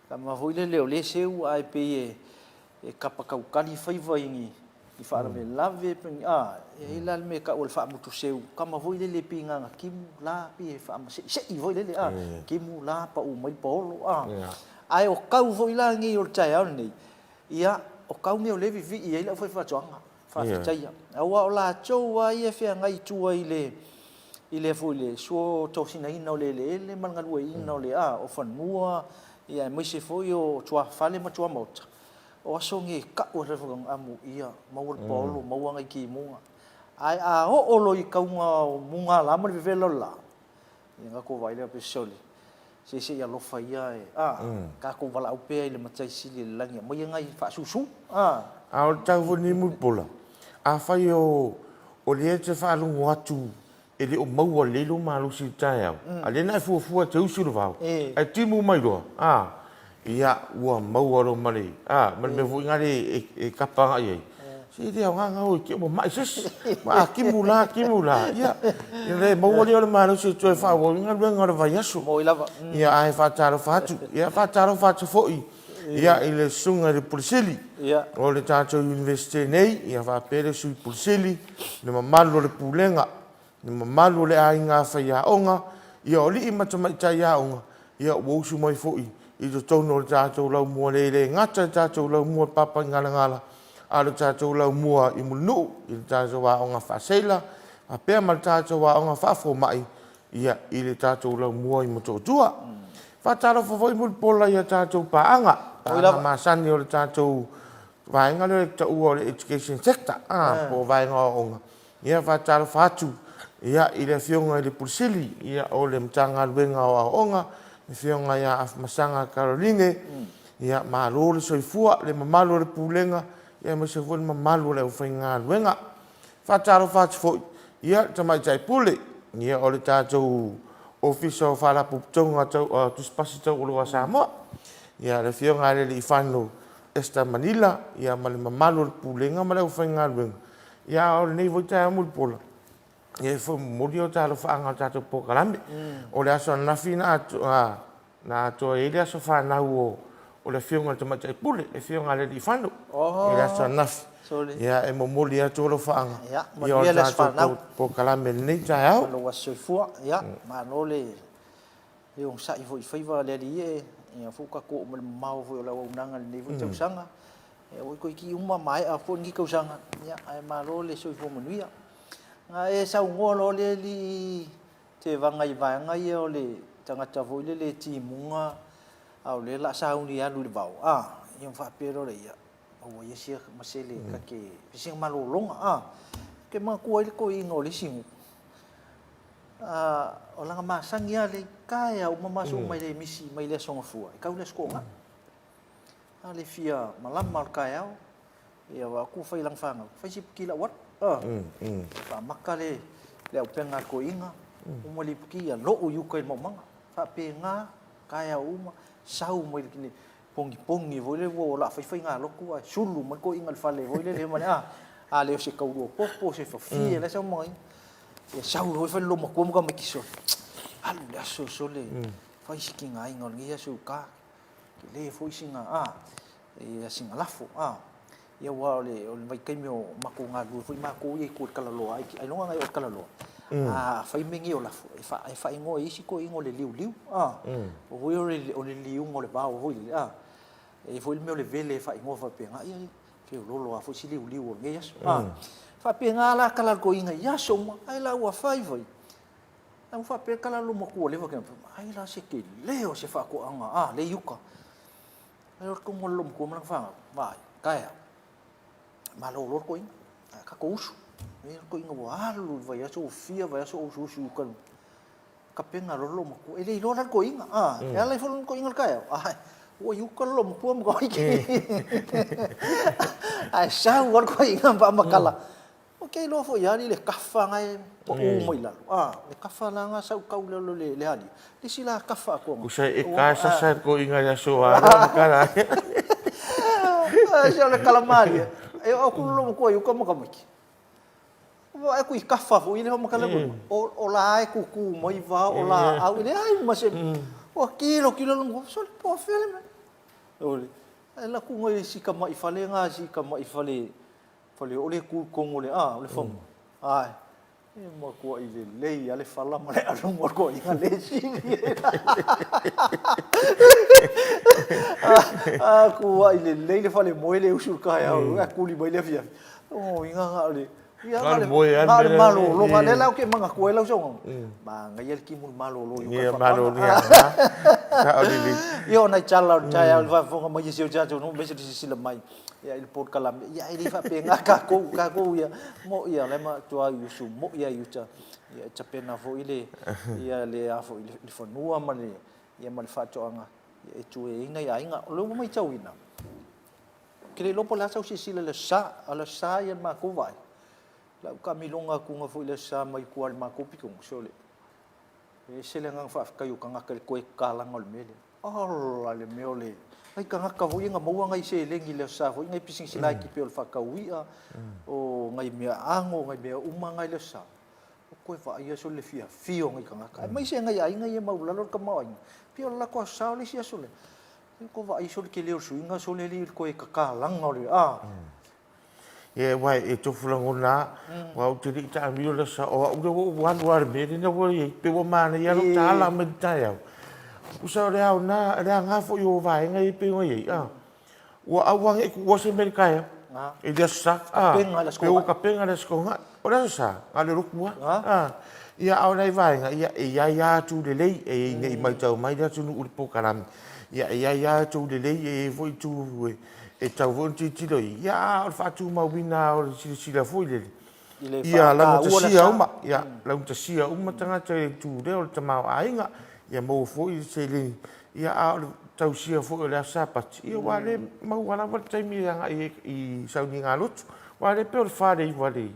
kama voi le leo le seu ai pe e kapa kau kali fai vai I fa me lave pe e la me ka ol fa mutu seu kama voi le pinga nga kim la pi fa ma se voi le kim la pa u mai polo ai o kau voi la ngi o chai au ni ia o kau me o le vi i la foi fa changa fa chai au o la chou ai e fe ngai tu ai le foi le so to sina ina le man ngal we ina le o fa mua ia mai se foi o tua fale ma tua mota o aso nge ka o refong amu ia mau polo mau ngai ki munga ai o lo I kaunga munga la ma vivelo la nga ko vai le pesoli se ia lo fa ia ka ko vala o pe le matai sili le langi mai ngai fa susu o tau voni mu pola a fai o le te fa lu watu ele o mau le lu malu si tai au a le na fu te usu va ai timu mai do ia ua mau mari man me fu ngari e kapa ai si dia nga o ki mo mai sis ma ki mula ia le mau le malu si tu fa o nga va yasu mo lava ia ai fa taro fatu foi ia ile sunga de Pulsili ia o le tato university nei ia va pere sui Pulsili le mamalu le pulenga le mamalu le ainga fa ia onga ia oli mai tai ia onga ia wo su mai foi I to tono le tato lau mua le ngata tato lau mua papa ngala a le tato lau mua I munu I le tato wa onga fasela a pea ma le tato wa onga fafo mai ia I le tato lau mua I mototua fataro fo mo pola ia tato paanga ma sani o le tato vai ngale le tau le education sector po vai nga onga ia fataro fatu ia I le fionga I le Pulsili ia o le mtanga luenga o onga me fionga ia af masanga Caroline ia malo le soifua le mamalo le pulenga ia me se foi mamalo le ufainga luenga fataro fatu foi ia tamai tai pule ia o le tatou official fala putonga tu spasito o Samoa ia le fionga le ifano esta Manila ia ma le mamalo le pulenga ma le ufainga luenga ia o le nei voi tai mo pola ia fo morio talo faanga tato pokalambe o le aso na fina na to ele aso fa na o le fionga te matai pule le fionga le ifano ele aso na ia e mo molia to lo faanga ia o le tato pokalambe nei tai au lo waso fu ia ma no le un sa I foi va le ie ia fu ka ko mo mau fu la unanga le fu te usanga e o ko ki uma mai a fu ngi ka usanga ia ai ma lo le so fu mo nuia nga e sa ngolo le li te vanga I vanga I o le tangata vo le ti munga au le la sa uni alu le vau I fa pero le ia o ia sia masele ka ke sing malolonga ke ma ko I ngoli singu o langa masangi ale kai au mama so mai le misi mai le songa fua ka le skonga ale fia malam mal kai au ia wa ku fai lang fanga fai sip kila wat fa makale le au penga ko inga o moli pkia lo o yuka I momanga fa penga kaya uma sau mo le pongi vole wo la fai nga lo ku sulu mo ko inga fale vole le mana le se ka wo po se fa fi le sa mo e sau ho fa lo mo ko mo ka kiso alu le so le fai sikinga inga ngia su ka le foi singa e singa lafo ia wa le o vai kai meo mako nga lu foi mako I ko kala lo ai no nga o kala lo fai mengi o la fa ngo isi ko ingo le liu o voi o le liu ngo le ba o voi e foi meo le vele fa ngo fa pe nga ia ke lo foi si liu o nge yaso fa pe nga la kala ko inga yaso ai la wa fai voi au fa pe kala lo mo ko le va ke ai la se ke leo se fa ko anga le yuka ai ko mo lo ko mo fa vai kai malo lor ko ka ko usu e ko inga wa lu vai aso fia vai aso usu kan ka penga lo mo ko ele lo ko inga ela fo ko inga ka o yu ko lo mo ko mo ki ai sa wa ko inga pa makala okay lo fo ya ni le kafa ngai po mo ila le kafa la nga sa ka lo le ali le sila kafa ko usa e ka sa ko inga ya so makala sa le calamari e o ku lo ko yu ko mo ka miki o ai ku kafa fo ile mo kala o la ai ku mo I va o la au ile ai ma se o kilo longo so po fele me ole la ku ngai si ka mai fale nga si ka mai fale ole ku kongo le ole fom ai e mo ko ile lei ale fala ma le alo mo ko inga le si ku ile lei le fale mo ile usul ka ya ku li mai le fia inga nga ole ia ngale malo lo ngale la ke manga ko ela so ma ngai ki mul malo lo ia malo ni ka oli io na chala chaya va fo ma yesio chacho no be si la mai ia il pot kalam ia ili fa pe nga ka ko ia mo ia le ma tua yusu mo ia yucha ia chapena fo ile ia le afo ile fo nua ma le ia ma fa cho anga ia tu e inga lo mai chawina kile lo pola sa si le sa ala sa ia ma ko vai la kami longa kunga fo ile sa mai kual ma ko pikong sole e sele ngang fa ka yu kanga ka ko kala ngol mele la le meole ai kanga ka hu inga mo ngai se le ngi le sa fo ngai pising sila ki pe fa ka wia o ngai mea ango ngai mea uma ngai le sa ko fa ia so le fio ngai kanga ka mai se ngai ai ngai ma la lo ka ma ai pe la ko sa le sia sole ko va ai so ke le su inga so le ko ka kala ngol ye wai e to fulangona wa u tiri ta mi le sa o u wan war me ni wo ye pe wo ma na ya lo ta la me ta ya u sa re au na re nga fo yo vai ngai pe ngo ye wa awang e ku se me ka ya e de sa pe o ka penga le sko nga o le sa ale ru ku ia au nei vai nga ia tu de le e nei mai tau mai da tu u po karam ia tu de le e foi tu e tau von ti lo ia o fatu ma wina o si la foi le ia la mo sia uma ia la mo sia uma tanga te tu le o te mau ainga ia mo foi se le ia o tau sia foi le sapa ia wale mau wala wa te mi nga i sau ni nga lut wale pe o fare i wale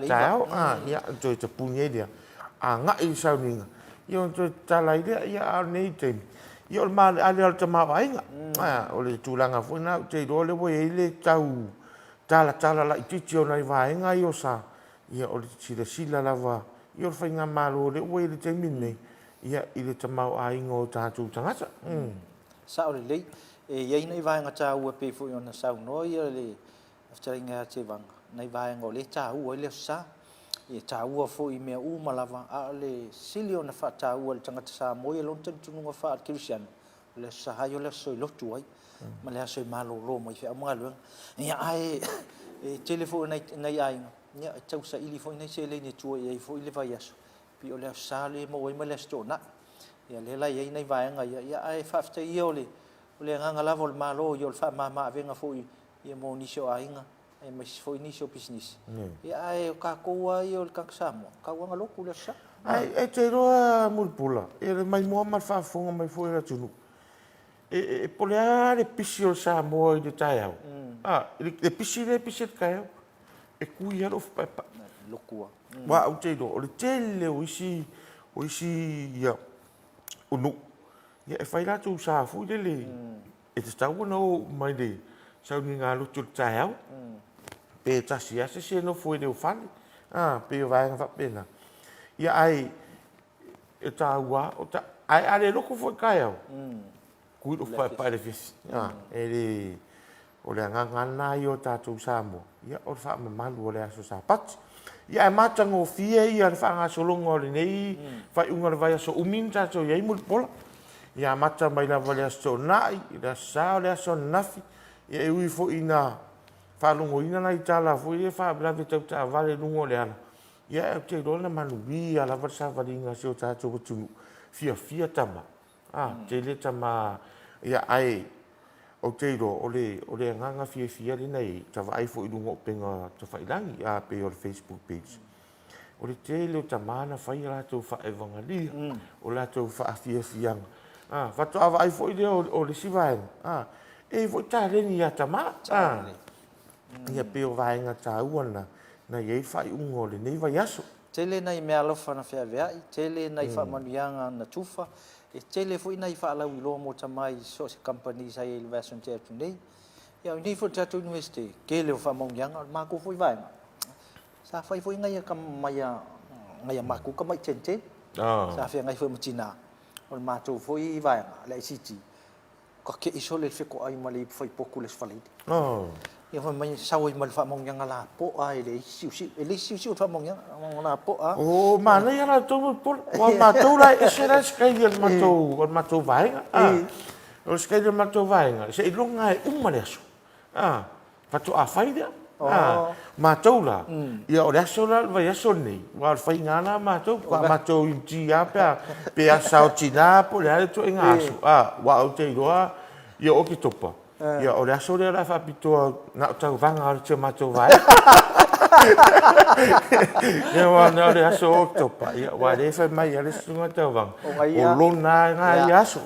tau ia to te punye dia nga i sau ni nga ia to tala ia nei te ia o ma ale al tama ainga o le tulanga foi na te do le wo ile tau tala la titi o nai vaenga i o sa ia o le sila lava ia o fainga malo le wo ile te mine ia ile tama ainga o tatu tangata sa o le e ia nei vaenga ta u pe foi ona sa no ia le aftaringa te vang nei vaenga o le ta u ile sa e ta u foi me u malava a le silio na fa ta u le tangata sa mo ia lon tu nga fa christian le sa hayo le so lo tu ai ma le so malo lo mo fa mo lo ia ai e telefone nei ai ia tau sa ili foi nei se le ni tu ai foi le vai aso pi o le sa le mo i ma le sto na ia le la ia nei vai nga ia ai fa fte io le nga la vol malo io fa ma venga foi ia mo ni so ai nga e mas foi ni so business ia ai ka ko ai o ka samo ka nga lo ku le sa ai e te ro mulpula e mai mo ma fa fonga mai foi la tunu e poleare pisio sa mo i de tai le pisi kai e kui alo pa lokua wa o te do o le tele o isi ia unu ia e fai la tu sa fu de le e te tau no mai de sa ni nga lu tu tai pe ta sia se no foi de o fali pe vai nga pena ia ai e ta wa o ta ai ale lo ko foi kai kui o pa le fis ele o le nga na yo ta tu samo ia o fa ma malu le aso sa pat ia e matango fie ia fa nga solongo le nei fa unga vai so uminta so ia mul pola ia mata mai la vale aso nai da sa le aso nafi ia e ui fo ina fa lungo ina na itala fo ia fa bla te ta vale lungo le ana ia te do na manu ia la va sa valinga so ta tu tu fia tama te le tama ia ai o te ro o le nganga fia le nei ta vai fo i lungo penga ta fai langi pe o Facebook page o le te le tama na fai la tu fa evangelia o la tu fa fia fa to ava ai fo i o le sivai e fo ta le ni tama ia pe o vai nga ta uana na ye fai ungo le nei vai aso tele nei me alofa na fia vea tele nei fa manuanga na tufa e tele foi nei fa la ulo mo tamai so se company sai il version te tu nei ia ni fo te tu university ke le fa manuanga ma ko foi vai sa fai foi ngai ka mai ngai ma ko ka mai chen sa fia ngai foi mo china o matou foi vai le siti ko ke iso le fe ko ai mali foi poku le sfalid ia fa mai sau i mal fa mong yang la po ai le siu fa mong yang la po a o mana ia la tu por wa matou la esera skai matou vai o skai matou vai se longa e le aso fa tu a fai dia matou la ia o le aso la vai aso nei wa fai ngana matou kwa matou i tia pe a sao tina po le tu inga aso wa o te roa ia o ki topa ia o le aso le la fa pitoa na tau vanga o te matou vai ia wa na le aso o topa ia wa le fa mai ale sunga tau vanga o lona nga ia aso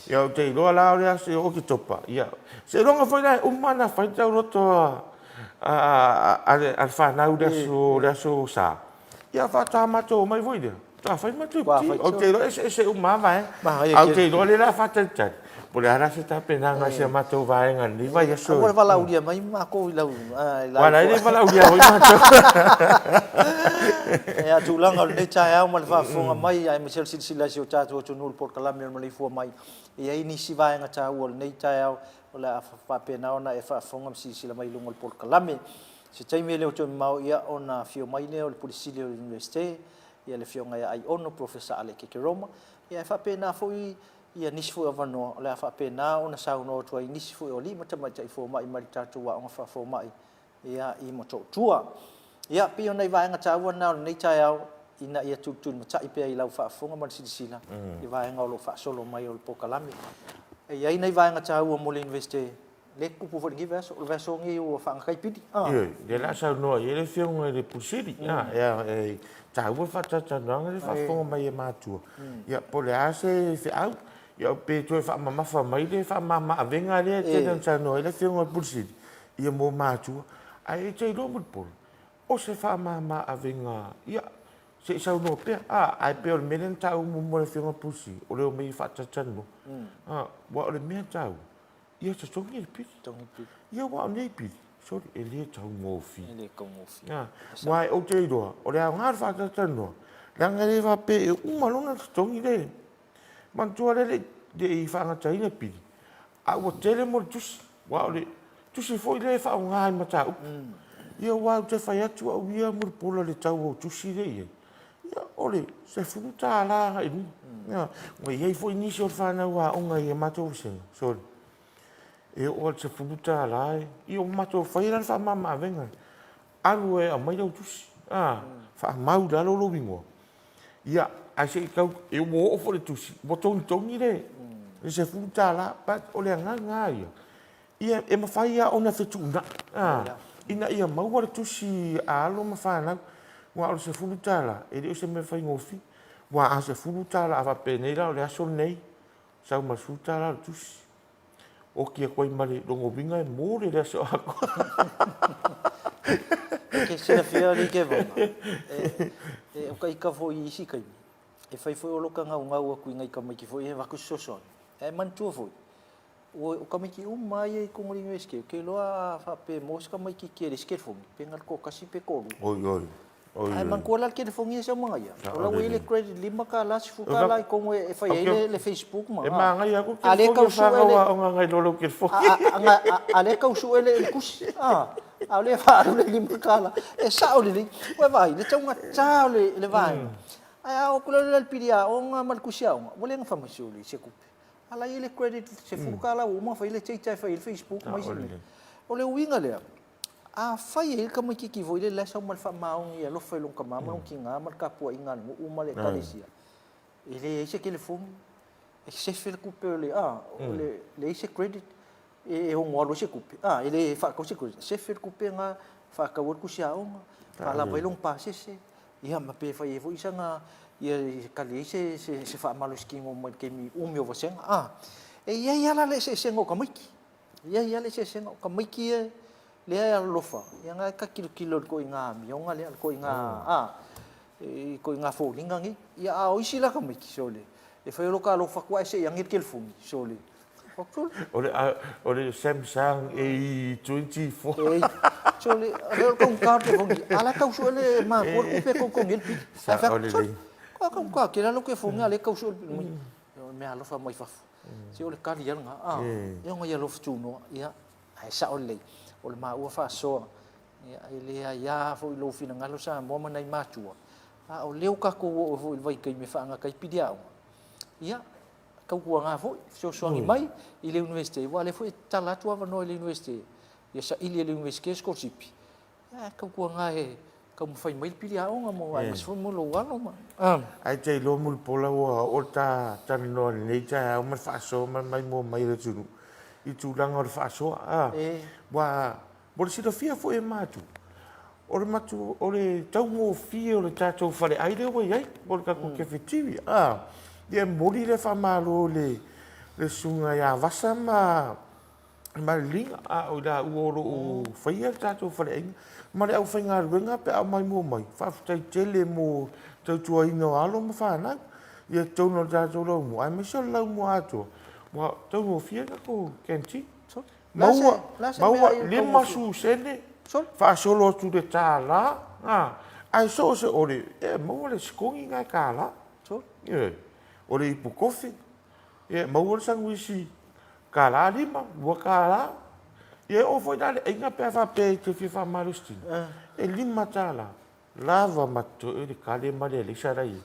ia o te roa la o le aso o ki topa ia se longa foi la umana fai tau roto al fa na le aso sa ia fa ta matou mai voi dia ta fai matou o te roa ese uma vai au te roa le la fa ta Pole ara se ta pena nga se matou vai ngani vai aso. Agora vai lau dia mai ma ko lau. Wala ile vai lau dia hoi matou. E a tulanga le chai au mal fa fonga mai ai Michel silsila si o tatu o nul por kalami o Maleifua Mai. E ai ni si vai nga cha o nei chai au o la fa pena ona e fa fonga silsila mai lungol por kalami. Se chai mele o mau ia ona fio mai le o polisi o universite ia le fio nga ai ono professor Ale Kekeroma. Ia fa pena foi ia nisi fu avano le fa pena ona sau no tu nisi fu o lima tama tai fo mai mai tatu wa ona fa fo mai ia I mo tua ia pio nei vai nga tau na nei tai au ina ia tu ma tai pe I lau fa fonga ma sila I vai nga lo fa solo mai o pokalami ia nei vai nga tau mo le investe le ku pu fo ngi verso ngi o fa ngai piti ia de la sau no ia le fio ngi pusiri ia tau fa tata nga fa fonga mai ma tu ia pole ase fe au ia pe tu fa mama fa mai le fa mama avenga le te dan sa no ele fio pulsi ia mo matu ai te lo mo pol o se fa mama avenga ia se sa no pe ai pe o menen ta mo mo fio pulsi o le me fa tata no wa le me ta ia se tongi pi ia wa nei pi so ele ta mo fi wai o te do o le ngar fa tata no langa le va pe un malona tongi le man tua le de I whanga taina piri. A ua tele mo tusi. Wa le tusi foi le wha o ngai matau. Ia wau te whai atu au ia mo pola le tau o tusi le ia. Ia ole se futa la ha iru. Ia wa iei foi nisi o whana wa o ngai e matou senga. Sorry. E o se futa la e. Ia o matou whai ran wha mama venga. Alu e a mai au tusi. Wha mau la lo wingo. Ia ai se kau e mo o fo le tusi mo tongi le se futa la pa o le nga ia e mafai a ona fetuna ina ia mau o le tusi a lo mafana wa o se futa la e le se me fai ngofi wa a se futa la va penela o le aso nei sa ma futa la tusi o ki ko I mali longo vinga e mo le aso ako ke se fia ri ke va e o kai ka fo I si kai e fai foi o loka ngau aku ngai ka mai ki foi e vaku soson e man tu foi o ka mai ki mai e ko ngori ngeske ke loa fa pe mos ka mai ki ke riske fo pe ngal ko kasi pe ko oi ai man ko la ke fo ngi se mga ya o la wele credit lima ka la si fu ka la ko e fai le Facebook ma e ma ngai aku ke fo fa o ngai lo ke fo ale ka su ele kus ale fa le lima ka la e sa o le vai le tau nga le vai ai o kula le pidia o nga mal kusiao wole nga famasiuli se kupe ala ile credit se fukala o ma faile chei fai Facebook mai se o le winga le a fai ele ka mai ki voile le sa mal fa maung ia lo fai long ka mama o kinga mal ka pu inga o ma le kalesia ele se ke le fum e se fel kupe le le se credit e o ngolo se kupe ele fa ko se credit se fel kupe nga fa ka wo kusiao ala vai long pa se ia ma pe fai vo isanga ia kali se fa malo skingo mo ke mi umio vo sen e ia la le se sengo ka miki ia le se sengo ka miki le ia lofa ia nga ka kilo ko inga mi nga le ko inga ko inga fo linga ngi ia o isila ka miki sole e fai lo ka lofa kwa se yang kel fumi sole Ole Samsung A24 Sole re ko ka te fongi ala ka usole ma ko pe ko ngel pi sa fa ko ka ke la lo ke fonga le ka usole mea lo fa mai fa si o le kali nga e nga ia lo fu no ia ai sa o le ma ua fa so ia ile ia fo lo fina ngalo sa mo mana i matua o leo ka ko o fo vai kai me fa nga kai pidia ia ka ku nga fo so ngi mai i le university wa le fo tala tua va no le university ia sa ile le university scholarship ia ka ku nga e ka mo fai mai pidia nga mo ai mas fo mo lo walo ma ai te lo mul pola o ta no nei ta o ma fa so mai mo mai le tu i tu langa o fa so wa bo si do fia fo e matu o le matu o le tau mo fia o le tatou fale ai le o ai bo ka ko ke fitivi dia mori le fa malo le sunga ya vasa ma linga o da o fia tatou fale ai ma le au fainga runga pe au mai mo mai fa tai tele mo tau tua ino alo ma fa na ia tau no tatou lo mo ai me so lo mo ato wa tau mo fia ko kenti maua lima su sene fa solo tu de tala ai so se ore maua le skongi ngai kala ore ipu kofi maua sangwisi kala lima bua kala o foi dale inga pe fa pe te fa malusti lima tala lava mato e kale male le sarai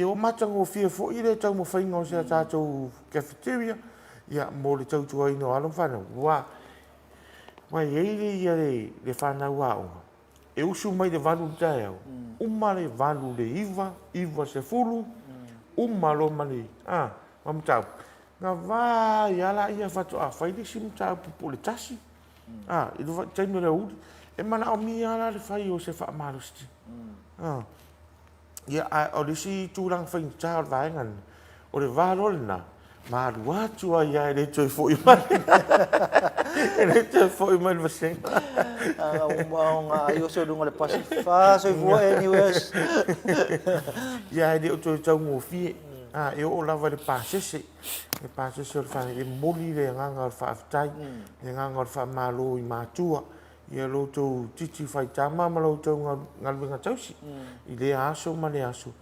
o matango fia fo ile tau mo fainga o se tatou cafeteria ia mo le tau tua ino alo whana wa eire ia le whana ua o e usu mai le valu tae au uma le valu le iwa se fulu uma lo mani mamtau nga va ia la ia fatu whaile si mtau pupu le tasi i lo taino le uri e mana o mi ala le whai o se wha marusti ia o le si tūrang whain tau vaengan o le valo le na maru atu ai ai le toi foi mai le toi foi mai você nga yo so dunga le pasi fa so vo anyways ia le toi tau mo fi e o lava le pasese o fa le moli le nganga fa tai le nganga fa malo i matua ia lo to titi fai tama ma lo to ngal tausi i le aso ma le aso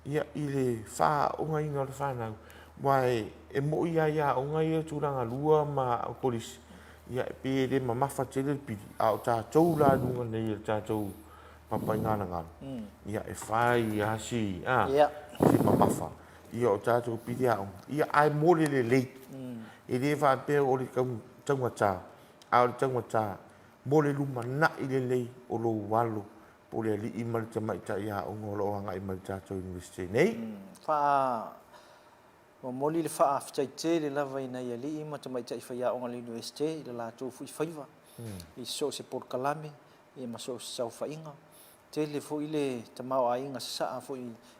ia i le fa o ngai ngol fa na wai e mo ia o ngai tu ranga lua ma polis ia pe de mama fa tele pi au ta tou la dunga nei ta tou papa ngana ngal ia e fai ia si si mama fa ia o ta tou pi ia ai mo le e le va pe o le kam tanga ta au tanga ta mo le luma na i le o lo walo po le li i mal tama ta ia o ngolo anga i mal ta tou university nei fa o moli le fa aftaite le lava ina ia li ma tama ta ia o ngal university le la tu fu faiva i so se por kalame e ma so sa fa inga te le fo ile tama o ainga sa fo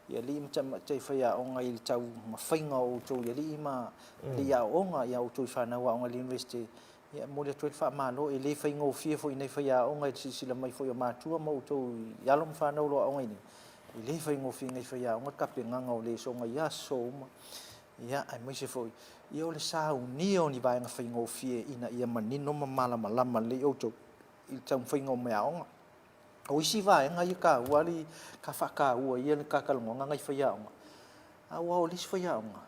ia li ma tama ta ia o ngal tau ma fainga o to ia li ma le ia o nga ia o to fa na o ngal university ia mo le toi fa malo e le fainga o fie fo ina fa ia o ngal si la mai fo ia ma tu ma o to ia lo fa na lo o ngai ni le fainga o fie ngai fa ia o ngal kape nganga o le so ngai ia so ma ia ai mai se foi ia o le sa unio ni vai nga fainga o fie ina ia manino ma malama le o to i tau fainga o mea onga o isi vai nga ia ka wali ka fa ka ua ia ka kalonga ngai fa ia onga a wa o lis fa ia onga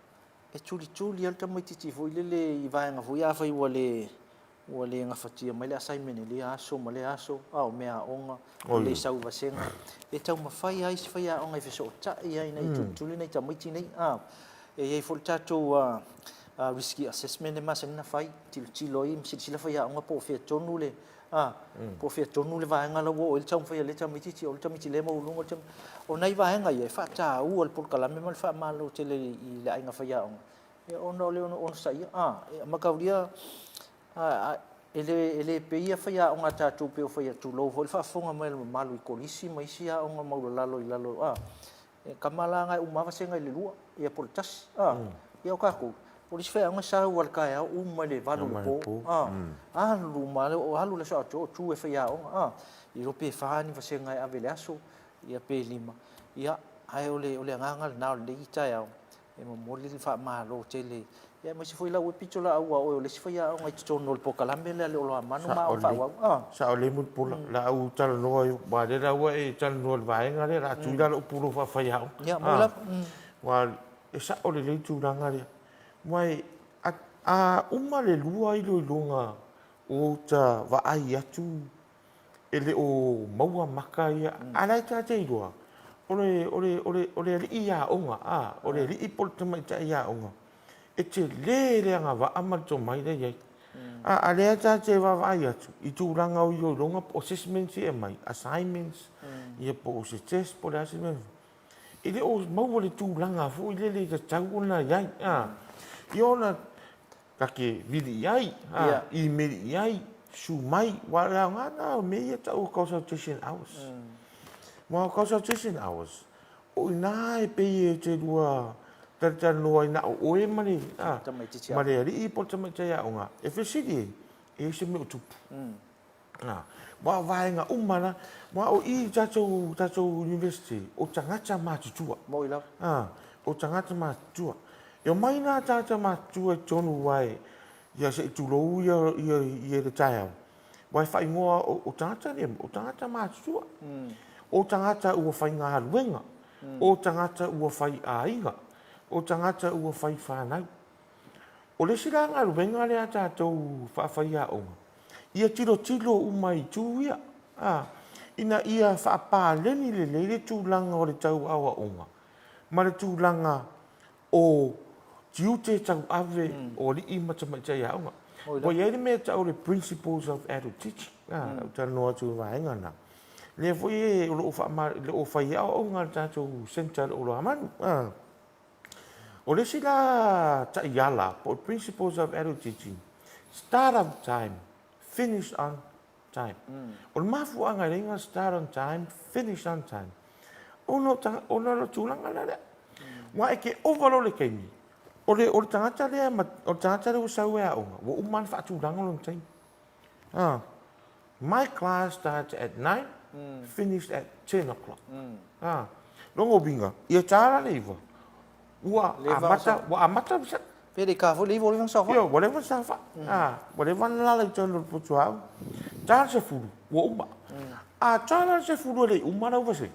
e tuli al tamai titi foi le i vai nga foi a fai wale nga fatia mai le assignment le aso ma le aso a o mea onga o le sau vasenga e tau ma fai ai fa ia onga i feso ta ia ina i tuli nei tamai tinei e ia fo tatou risky assessment ma se na fai tilo i msi sila fai nga po fe tonu le po fe tonu le va nga lo o il cham fai le cham titi o cham le mo lungo cham o nai va nga ia fa ta u al por kala me mal fa malo tele i la nga fai nga e ono le ono sai ma ka dia ele pe ia fai nga tatou pe fai tu lo vol fa fonga mal malu i kolisi mai sia nga mau lalo i lalo kamala nga uma va senga le lua ia por tas ia ka ko polis fe nga sa wal ka ia uma le valu po lu male o halu le sa tu e fa ia i ro pe fa ni va senga a velaso ia pe lima ia ai ole nga na le ita ia e mo mo le fa ma lo tele ia mo se foi la o pitola o le se fa ia nga i tono po kalambe le lo manu ma o fa sa o le mu pula la u tal no ba de la wa e tal no va nga le la tu la lo puro fa fa ia ia mo la wa e sa o le tūranga rea. Mai, uma le lua i longa o ta vaai atu e le o maua maka ia. Alai ta te iroa. Ole li ia onga, ole li ipol te mai ta ia onga. E te le reanga wa amato mai le iei. A lea ta te vaai atu. I tūranga o i longa po assessments e mai, assignments, ia po se test po le assessments. I le o maua le tūranga fu i le ta tau ona iai. I ona kake vili iai, i meri iai, su mai, wa rea ngana me ia ta o consultation hours. Wa consultation hours. O ina e pe e te lua tata noa ina o e mani. Mare ari i po tamai te aonga. E whesiri e se me o tupu. Wa vaenga umana, wa o i tatou university, o tangata mātutua. Mo i lau. O tangata mātutua. E o mai nā tata mātutua e tonu wai, ia se i tulou ia re tai au. Wai whai ngoa o tangata ne, o tangata mātutua. O tangata ua whai ngā ruenga. O tangata ua whai ainga. O tangata ua whai whanau. O le sira ngā ruenga lea tātou whawhai a onga. Ia tiro umai tūia. Ina ia whaapāleni le leire tūlanga o le tau awa onga. Ma le tūlanga o tiu te tau ave o li ima tamaitai a onga. Wa iere mea tau le principles of adult teaching. Tara noa tū vaenga na. Le foi e o o whai a onga tātou center o lo amanu. O le sila ta iala po principles of adult teaching. Start on time. Finish on time. O le mafu anga ringa start on time, finish on time. Ono lo tūlanga la rea. Wa eke ovalo le keimi. O le tangata lea, o tangata lea usau ea onga. Wa uman wha tūlanga long time. My class starts at 9, finished at 10 o'clock. Longo binga. Ia tāra le iwa. Wa amata bisa. Pere ka fu levo levo sa fa. Yo, whatever sa fa. Whatever la le tono putu au. Tāra se furu, wa uma. Tāra se furu le uma na uva se.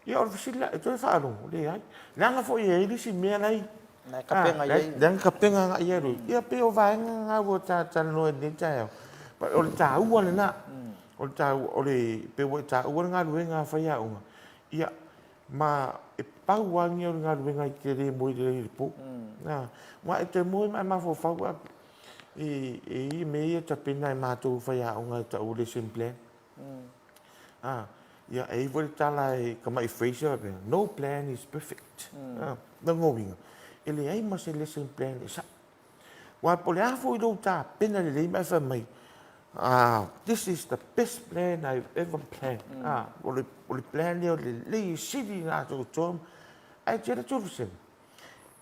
Ia o fisila e toi fa alongo le ai. Nanga fo ia ili si mea lai. Na kapenga ia. Dan kapenga nga ia roi. Ia pe o vaenga nga wo ta no e ne tai. Pa o le ta ua le na. O le ta o le pe o ta ua nga ruenga fa ia unga. Ia ma e pau wangi o nga ruenga i te re mo i le po. Wa e te mo mai ma fo fa wa e me ia ta pena i mātou fa ia unga ta o le simple. Ia e voi tala e kama i Fraser, no plan is perfect. Nango winga. Ele ai ma se lesson plan e sa. Wa po le afo i lo ta pena le mai fa mai. This is the best plan I've ever planned. O le plan le sidi na to tom. Ai tira turu sen.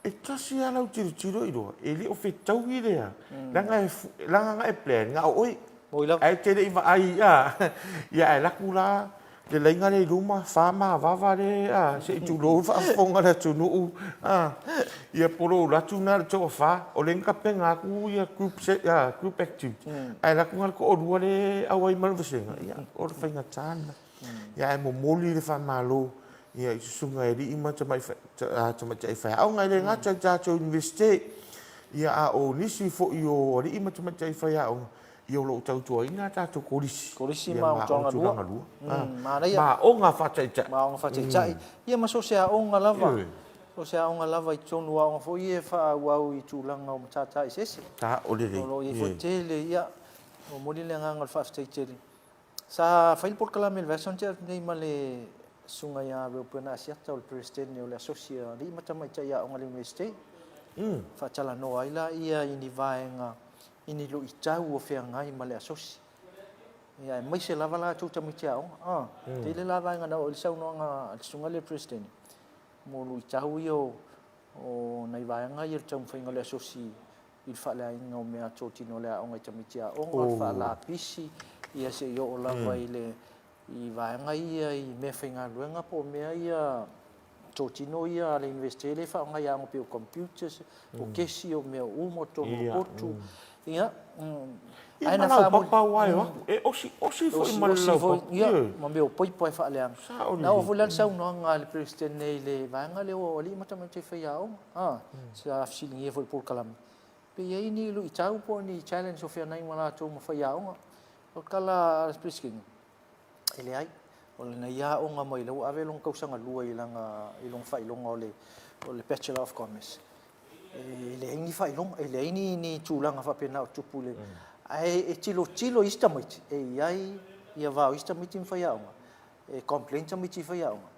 E tasi ala o tiro i roa. E li o whetau i rea. Langa e plan. Nga oi. Ai tira i wa ai. Ia e laku la. Le lainga le ruma, whama, waware, se i tu loo whaafonga le tu nuu. Ia poro ratu nga le toa wha, o le nka penga ku ia group activity. Ai laku nga ko orua le awai marwasenga. Ia, o le whainga tāna. Ia e mo moli le whamalo. Ia i susunga e ri ima tamai tai whai. Au ngai le ngata tātou universite. Ia a o nisi fo i o ri ima tamai tai whai au. Ia lo tau tua ina tātou korisi. Korisi ma o tonga lua. Ma o ngā whataitai. Ma o ngā whataitai. Ia ma so sea o ngā lava. So sea o ngā lava i tonu a o ngā fo i e wha wau i tūlanga o matata i sese. Tā o le rei. O lo i fo tele ia. O mori le nganga le whaaftaitere. Sa whailport kalame le version tia nei ma le sunga ia veo pena asiata o le presidente o le asosia ri matamaitai a o ngā le universite. Whaatala no aila ia ini vaenga. Ini lo i tau o whea ngai ma le asosi. Ia, mai se lava la tau tamiti au. Te le lava inga na o le sau noa ngā sunga le presidente. Mo lo i tau i o nai vaenga i le tau mwhainga le asosi i le wha lea inga o mea tōtino lea o ngai tamiti au. O ngā wha la pisi ia se i o lava i le i vaenga ia i mea whainga luenga po mea ia to tino ia le university le fa ngai ang pe computers o kesi o me o mo to o tu ia ai na fa papa wai e osi foi mal ia ma me o poi fa le ang na o fulan sa no nga le president nei le va nga le o li mata te fa ia o sa feeling e foi por kalam pe ia ni lu i tau po ni challenge o fa nai mala to ma fa ia o kala president ele ai o le ia o nga mai lo ave long kausanga lua i langa i long fai long o le Bachelor of Commerce le ni fai long le ni tulanga fa pena o tupule ai e tilo istamit ai ia va istamit in fai aunga complaint tamit fai aunga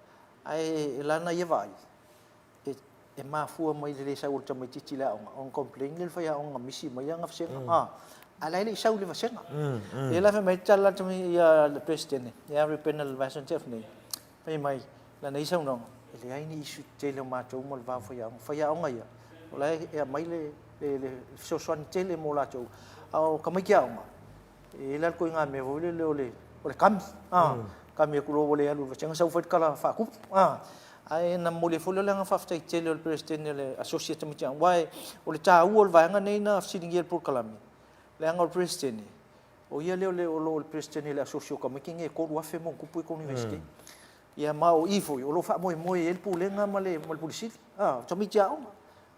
ai lana ia vai e mafua mai le sa ulta mai tila aunga on complaint le fai aunga misi mai anga fsenga ala ile sa ule vasenga ela fa mai tala tumi ia le president ia repenal vasen chef ni pai mai la nei sa no ele ai ni isu tele ma to mo va fai aunga ia ola e mai le so swan tele mo la to au kamai kia uma ela ko nga me vole le kam kam ku lo vole alu vasenga sa ufet kala fa ku ai na mo le folo la nga fa ftai tele le president le associate mi wai o le ta u va nga nei na sitting por kalami le anga o president o ia le o president le asocio ka making e ko wa fe mo ku pu ko university ia ma o ifo o lo fa mo el pu le nga ma le polisi tami tiao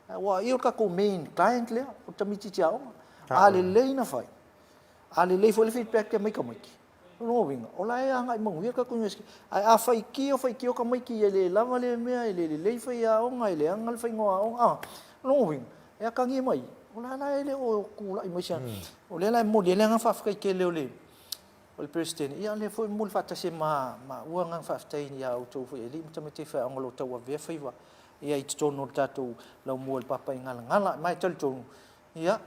wa io ka ko main client le o tami tiao ale le na fai ale le fo le feedback ke mai ka mai no vinga o la anga mo ia ka ko university ai a fai ki o ka mai ki le lava le me le fai a o ngai le anga le fai ngo no vinga e ka ngi mai la ele o kula emotion o le la mo le nga fa fa ke le o le president ia le foi mul fa tase ma uanga fa sta ia o to foi ele mtamete fa ngolo to wa ve fa ia i to no tato la mo le papa ngala mai tel to ia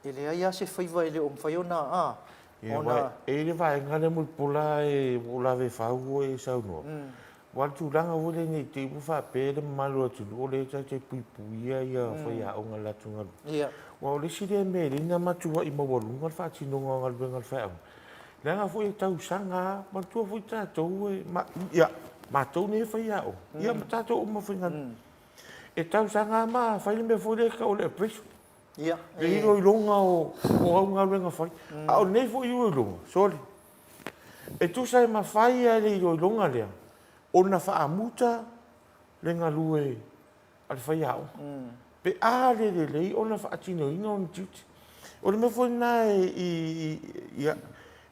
ele ia se fa ele o fa ona ona ele vai ngale mul pula e pula ve fa o e sa no wa tu langa o le ni te fa pe de malo tu o le ta te pui ia fa ia o ngala tu ngal ia wa le si de me ni na ma tu wa i mo bolu ngal fa ti no ngal ngal fa le nga fu tau sanga ma tu fu ta to ma ia ma to ni fa ia o ia ma ta to mo fa ngal e tau sanga ma fa le me fu le ka o le pres ia e ro longa o ngal nga fa a o ne fu i lo sorry e tu sai ma fa ia le ro longa le ona fa amuta le ngalue al faiao pe ale le ona fa atino ino tut o me foi na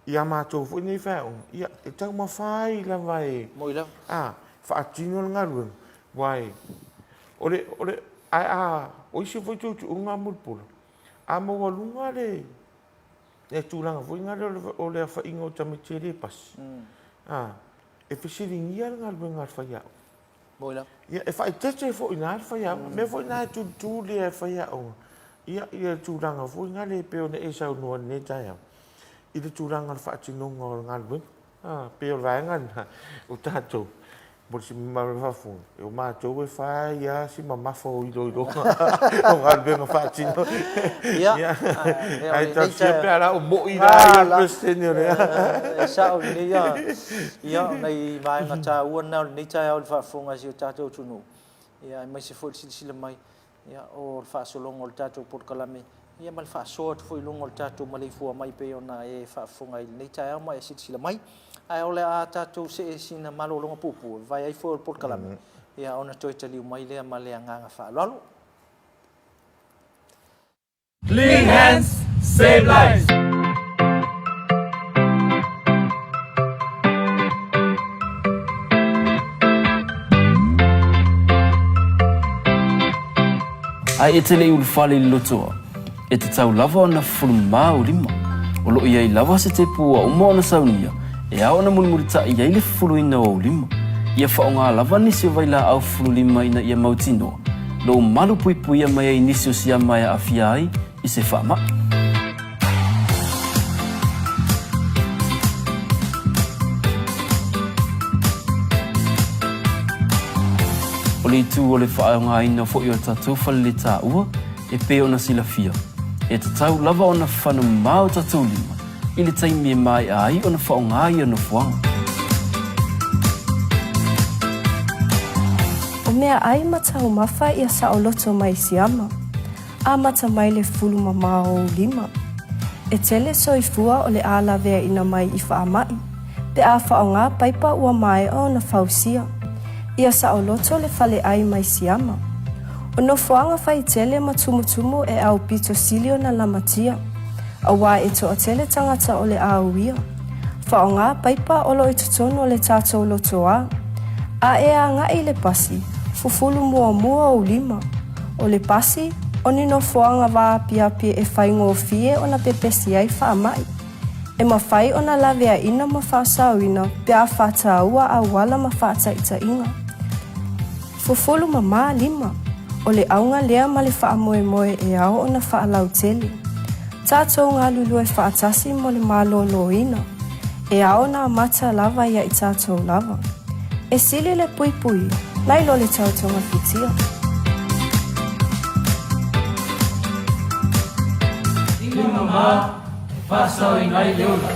ia ma to foi ni fa ia e tau ma fai la vai mo ila fa atino ngalue vai ore o isi foi tu unga mulpul a mo walunga le e tu langa foi ngale o le fa ingo tamitere pas e fisiring ia ngal faiao boila ia e fai tete fo ina faiao me fo na tu le faiao ia tu ranga fo ngale pe ona e sa no ne taia i tu ranga fa tino ngal pe o vai ngal o tato por si ma fa fu e o ma to e fa ia si ma fo i do o ngal ben fa tino ia ai ta sempre ala o mo ira ia presidente e sa o ni ia nei vai nga ta u na ni ta o fa fu nga si tato tunu ia mai se fo si le mai ia o fa so long o tato por kalame ia mal fa so foi long o tato Maleifua Mai pe ona e fa fu nga ni ta mai si le mai ai ole a tato se sina malo longa pupu vai ai for por kalame ia ona toi tali mai le male nga fa lalo Clean hands save lives. Ai e tele ul fale lotoa e te tau lava ona fulma o lima o lo ia i lava se te pua o mo na saunia e a ona mulmurita ia i le fulu ina o lima ia whaonga lava nisi o vaila au fulu lima ina ia mautinoa lo malu pui pui mai ai nisi o sia mai a fia ai i se whaama. O le tu o le whaonga ina fo i o tatou whale le tā ua e pe ona sila fia e tatau lava ona whanu mau tatou lima i le taimi e mai ai ona whaonga i ana fuanga. mea ai matau mafa ia saoloto mai siama. A mata mai le fulu mama o lima. E tele soifua o le ala vea ina mai I whaamai. Pe a whaonga paipa ua mai o na fausia. Ia saoloto le fale ai mai siama. O no fuanga fai tele matumutumu e au pito silio na lamatia. Awa e to tele tangata o le auia. Whaonga paipa olo e tutono le tato lotoa. A e a ngai le pasi, fufulu mua o lima. O le pasi, o nino fuanga wa piapi e whaingo fie o na pepesi ai whaamai. E mawhai o na lavea ina ma whaasawina pe a whata ua a wala ma whata ita inga. Fufulu mama lima, o le aunga lea ma le whaamoe moe e ao o na whaalau tele. Tātou ngā lulu e whaatasi mo le mālolo ina. E ao na mata lava ia I tātou lava. E sili le pui pui, nai lo le tautonga fitia. Ili mama, whasau I ngai leola.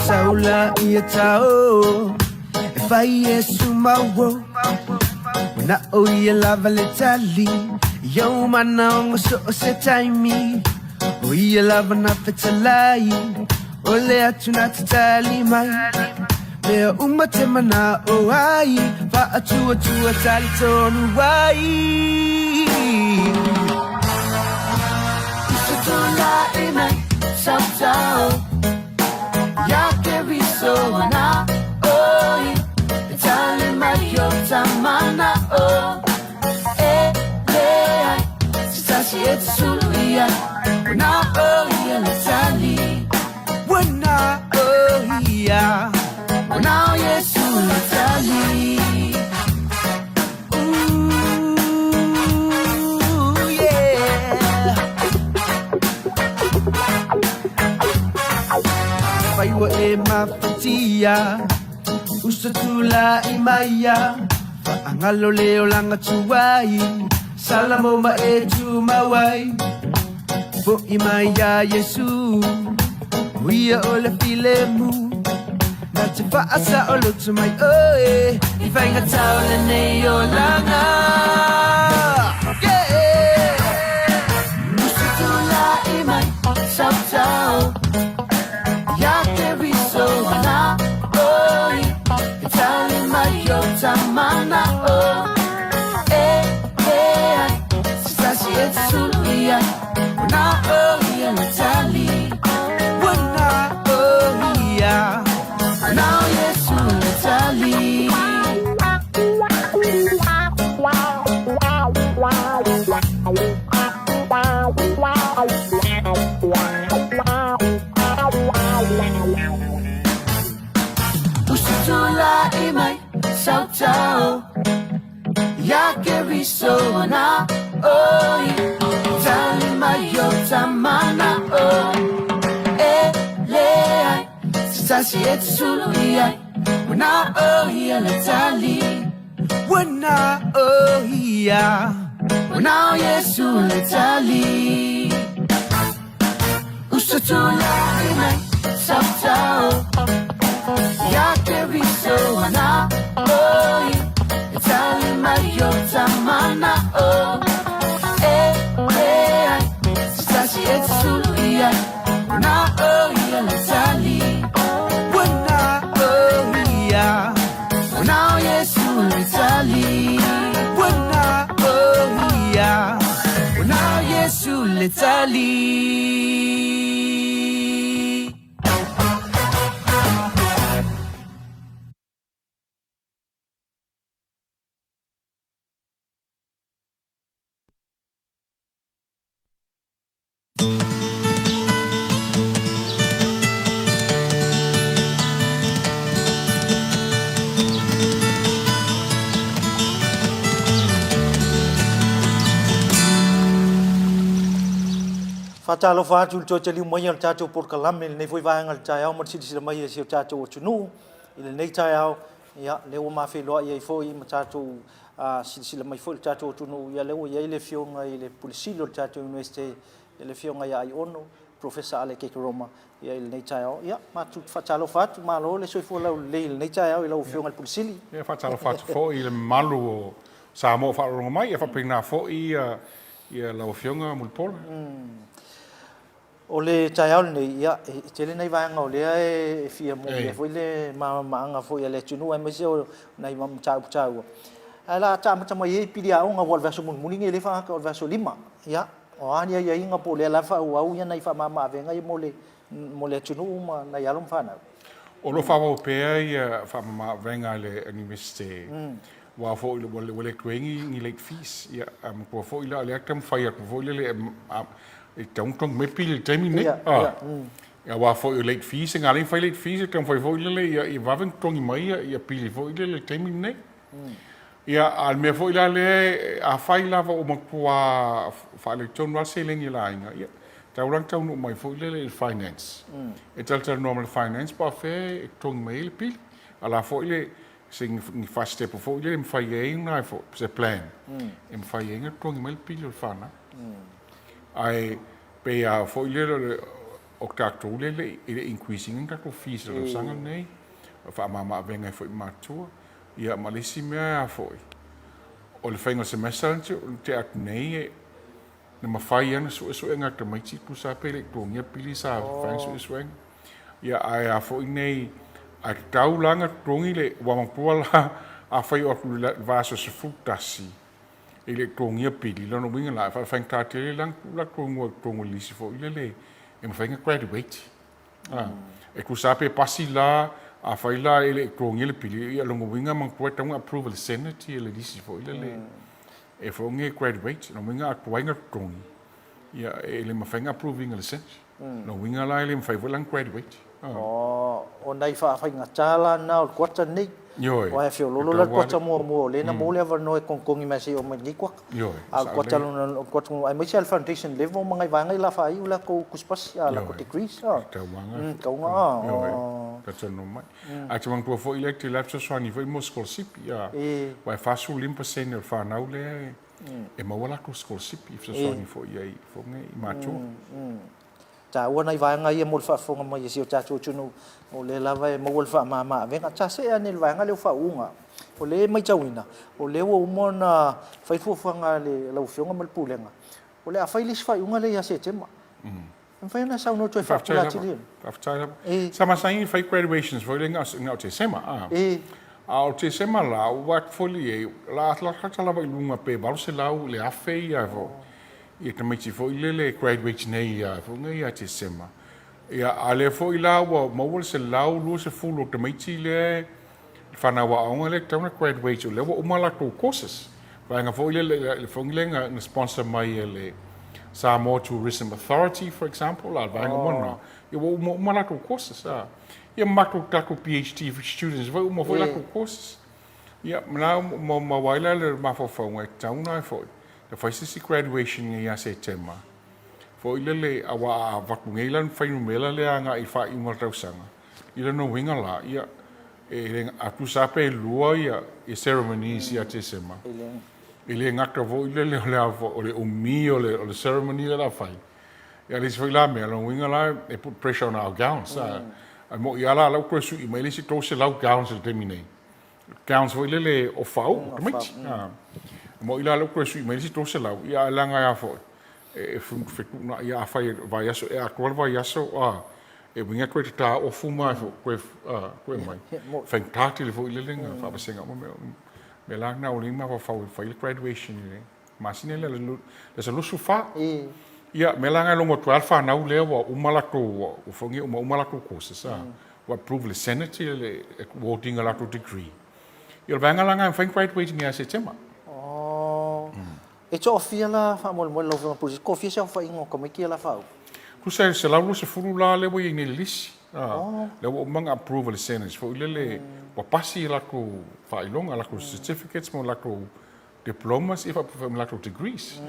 Saula ia tau e fai e sumawo na o ia lava le tali yo mana o so se taimi o ia lava na fetalai o le atu na tali mai me uma te mana o ai fa atu tali tonu wai so tola e mai sao ya que viso na oi tali mai yo tamana o si et suluia na oi la tali wana oia wana yesu la tali Faiwa e mafatia Usatula I maya Angalo leo langa tuwai Salamo ma e tu mawai Fo I maya Yesu Uia o le filemu Na te whaasa o lotu mai oe I whainga tau le nei o langa Musu tu la I mai sau tau Ya te riso ana oi E tali mai o tamana o E ai Sasi e sulu I ai Wana oi e na tali Wana oi a Now Yesu le tali Usutula imai sautao Ya keriso na oi Tali mayo tamana o Eleai Sasi etsulu iai Wana oi le tali Wana oi a Wana Yesu le tali Usutula imai sautao Ya keriso na oi Tali mayo tamana o ai Sasi etsulu iai Wana oi le tali Wana oi a Wana Yesu le tali Wana oi a Wana Yesu le tali Fatalo fatu cho chali mai al chacho por kalam nei foi vai ngal chao mar si mai si chacho chunu ile nei chao ya le o ma fe lo ia foi ma chacho si mai foi chacho chunu ya le o ia ile fio ngai ile polisi lo chacho university ile fio ngai ai ono professor ale ke roma ya ile nei chao ya ma tu fatalo fatu ma lo le soi fo la le nei chao ile o fio ngal polisi ya fatalo fatu fo ile malu sa mo fa ro mai fa pina fo ia la fio ngal mulpol o le chaiao nei ia tele nei vai ngau le e fia mo le foi le ma nga foi le tunu ai mese o nei mam chau ala cha ma chama ye pidia o nga vol verso mun muninge le fa ka verso 5 ia o ani ia inga po le la fa o ia nei fa ma venga i mo le tunu ma na ia lom fa na o lo fa o pe ia fa ma venga le university wa fo le kwengi ni late fees ia am ko fo ila le aktam fa ia ko fo le e tong me pil temi ne ya wa fo late fees nga len fa late fees kan fo le ia va ven tong mai ia pil fo le temi ne ia al me fo ila le a fa ila va o ma fa le ton wa se len ila ia ta urang tau no mai fo le finance e tal normal finance pa fe tong mai pil ala fo le sing ni fast step fo le fa ye na fo se plan fa ye nga tong mai pil fa na ai pe a fo le o takto le increasing ka ko fees lo sanga nei fa mama venga fo matua ia malisi me fo o le fainga semester te ak nei na mafai ana so nga ka mai ti ku sa pe le ko ngia pili sa fa so sweng ia ai a fo nei a tau langa trongi le wa mangpola a fai o vaso se futasi ile trongia pili lo no winga la fa fa ta te lang la trongo lisi fo ile e mo fainga graduate e ku sape pasi la a fa ila ile trongia le pili ia lo winga mang po tanga approval senate ile lisi fo ile e fo nge graduate no winga a winga trongi ia ile mo fainga approving le senate no winga la ile mo fa lang graduate o nai fa nga chala na o kwata nei o e fio lolo la kwata mo le na mo le va no e kongi ma se o me ni kwa a kwata lo kwata ai mai self foundation level mo ngai va ngai la fa i la ko kuspas ya la ko degrees ka nga ka tano mai a te mang fo ile te lapso so ni foi mo scholarship ya wa fa su limpa senior fa na le e ma wala ko scholarship if so ni fo ia fo ngai ma tu cha ua nai vai ngai mo fa fonga mai si cha chu chunu o le lava e mo fa ma venga cha se ani vai ngai le fa unga o le mai chawina o le o mo na fai fu fanga le la fionga mal pulenga o le a fai lis fa unga le ya se tema fai na sau no toi fa la chili sama sai fai graduations foi le ngau te sema au te sema la wat folie la la vai lunga pe bal se la le a fei ya vo ia te mai foi le graduation nei ya vo ngai te sema ia ale foi la wa mo se la lu se fulo te mai le fana wa onga le tona graduation le wa umala ko courses vai nga foi le fongilenga na sponsor mai le Samoa Tourism Authority, for example, vai nga mona ia wa umala ko courses ia mako tako PhD for students vai uma foi la ko courses ia na mo waila le mafo ngai tauna foi the first graduation ia se tema foi le awa vakungelan fai numela le anga I fa inga tausanga ila no winga la ia e atu sape lua ia e ceremonies ia te sema ele ngaka vo le avo le umi o le ceremony la fai ia le foi la me lo winga la e put pressure on our gowns mo ia la ko su I mai si to se lau gowns le terminate gowns foi le o fau tamit mo ila lo ko su mai si to se lau ia langa ia foi e fiku na ia fai vai aso e a ko vai aso e winga ko ta o fuma ko mai fantastic foi le lenga fa ba senga mo me lang na o lima fa fai graduation ni masine le so lu fa ia me langa longo 12 fa na u le wa umala ko o fongi umala ko courses wa prove le senate le voting ala to degree ia vanga langa fai graduation ia se tema e cho fia la fa mo lo fa ko fia se fa ingo ko me ki la fa ku se la lu se fulu la le we ni lisi le o manga approve le senate fo le wa pasi la ko fa ilonga la ko certificates mo la ko diplomas if I la ko degrees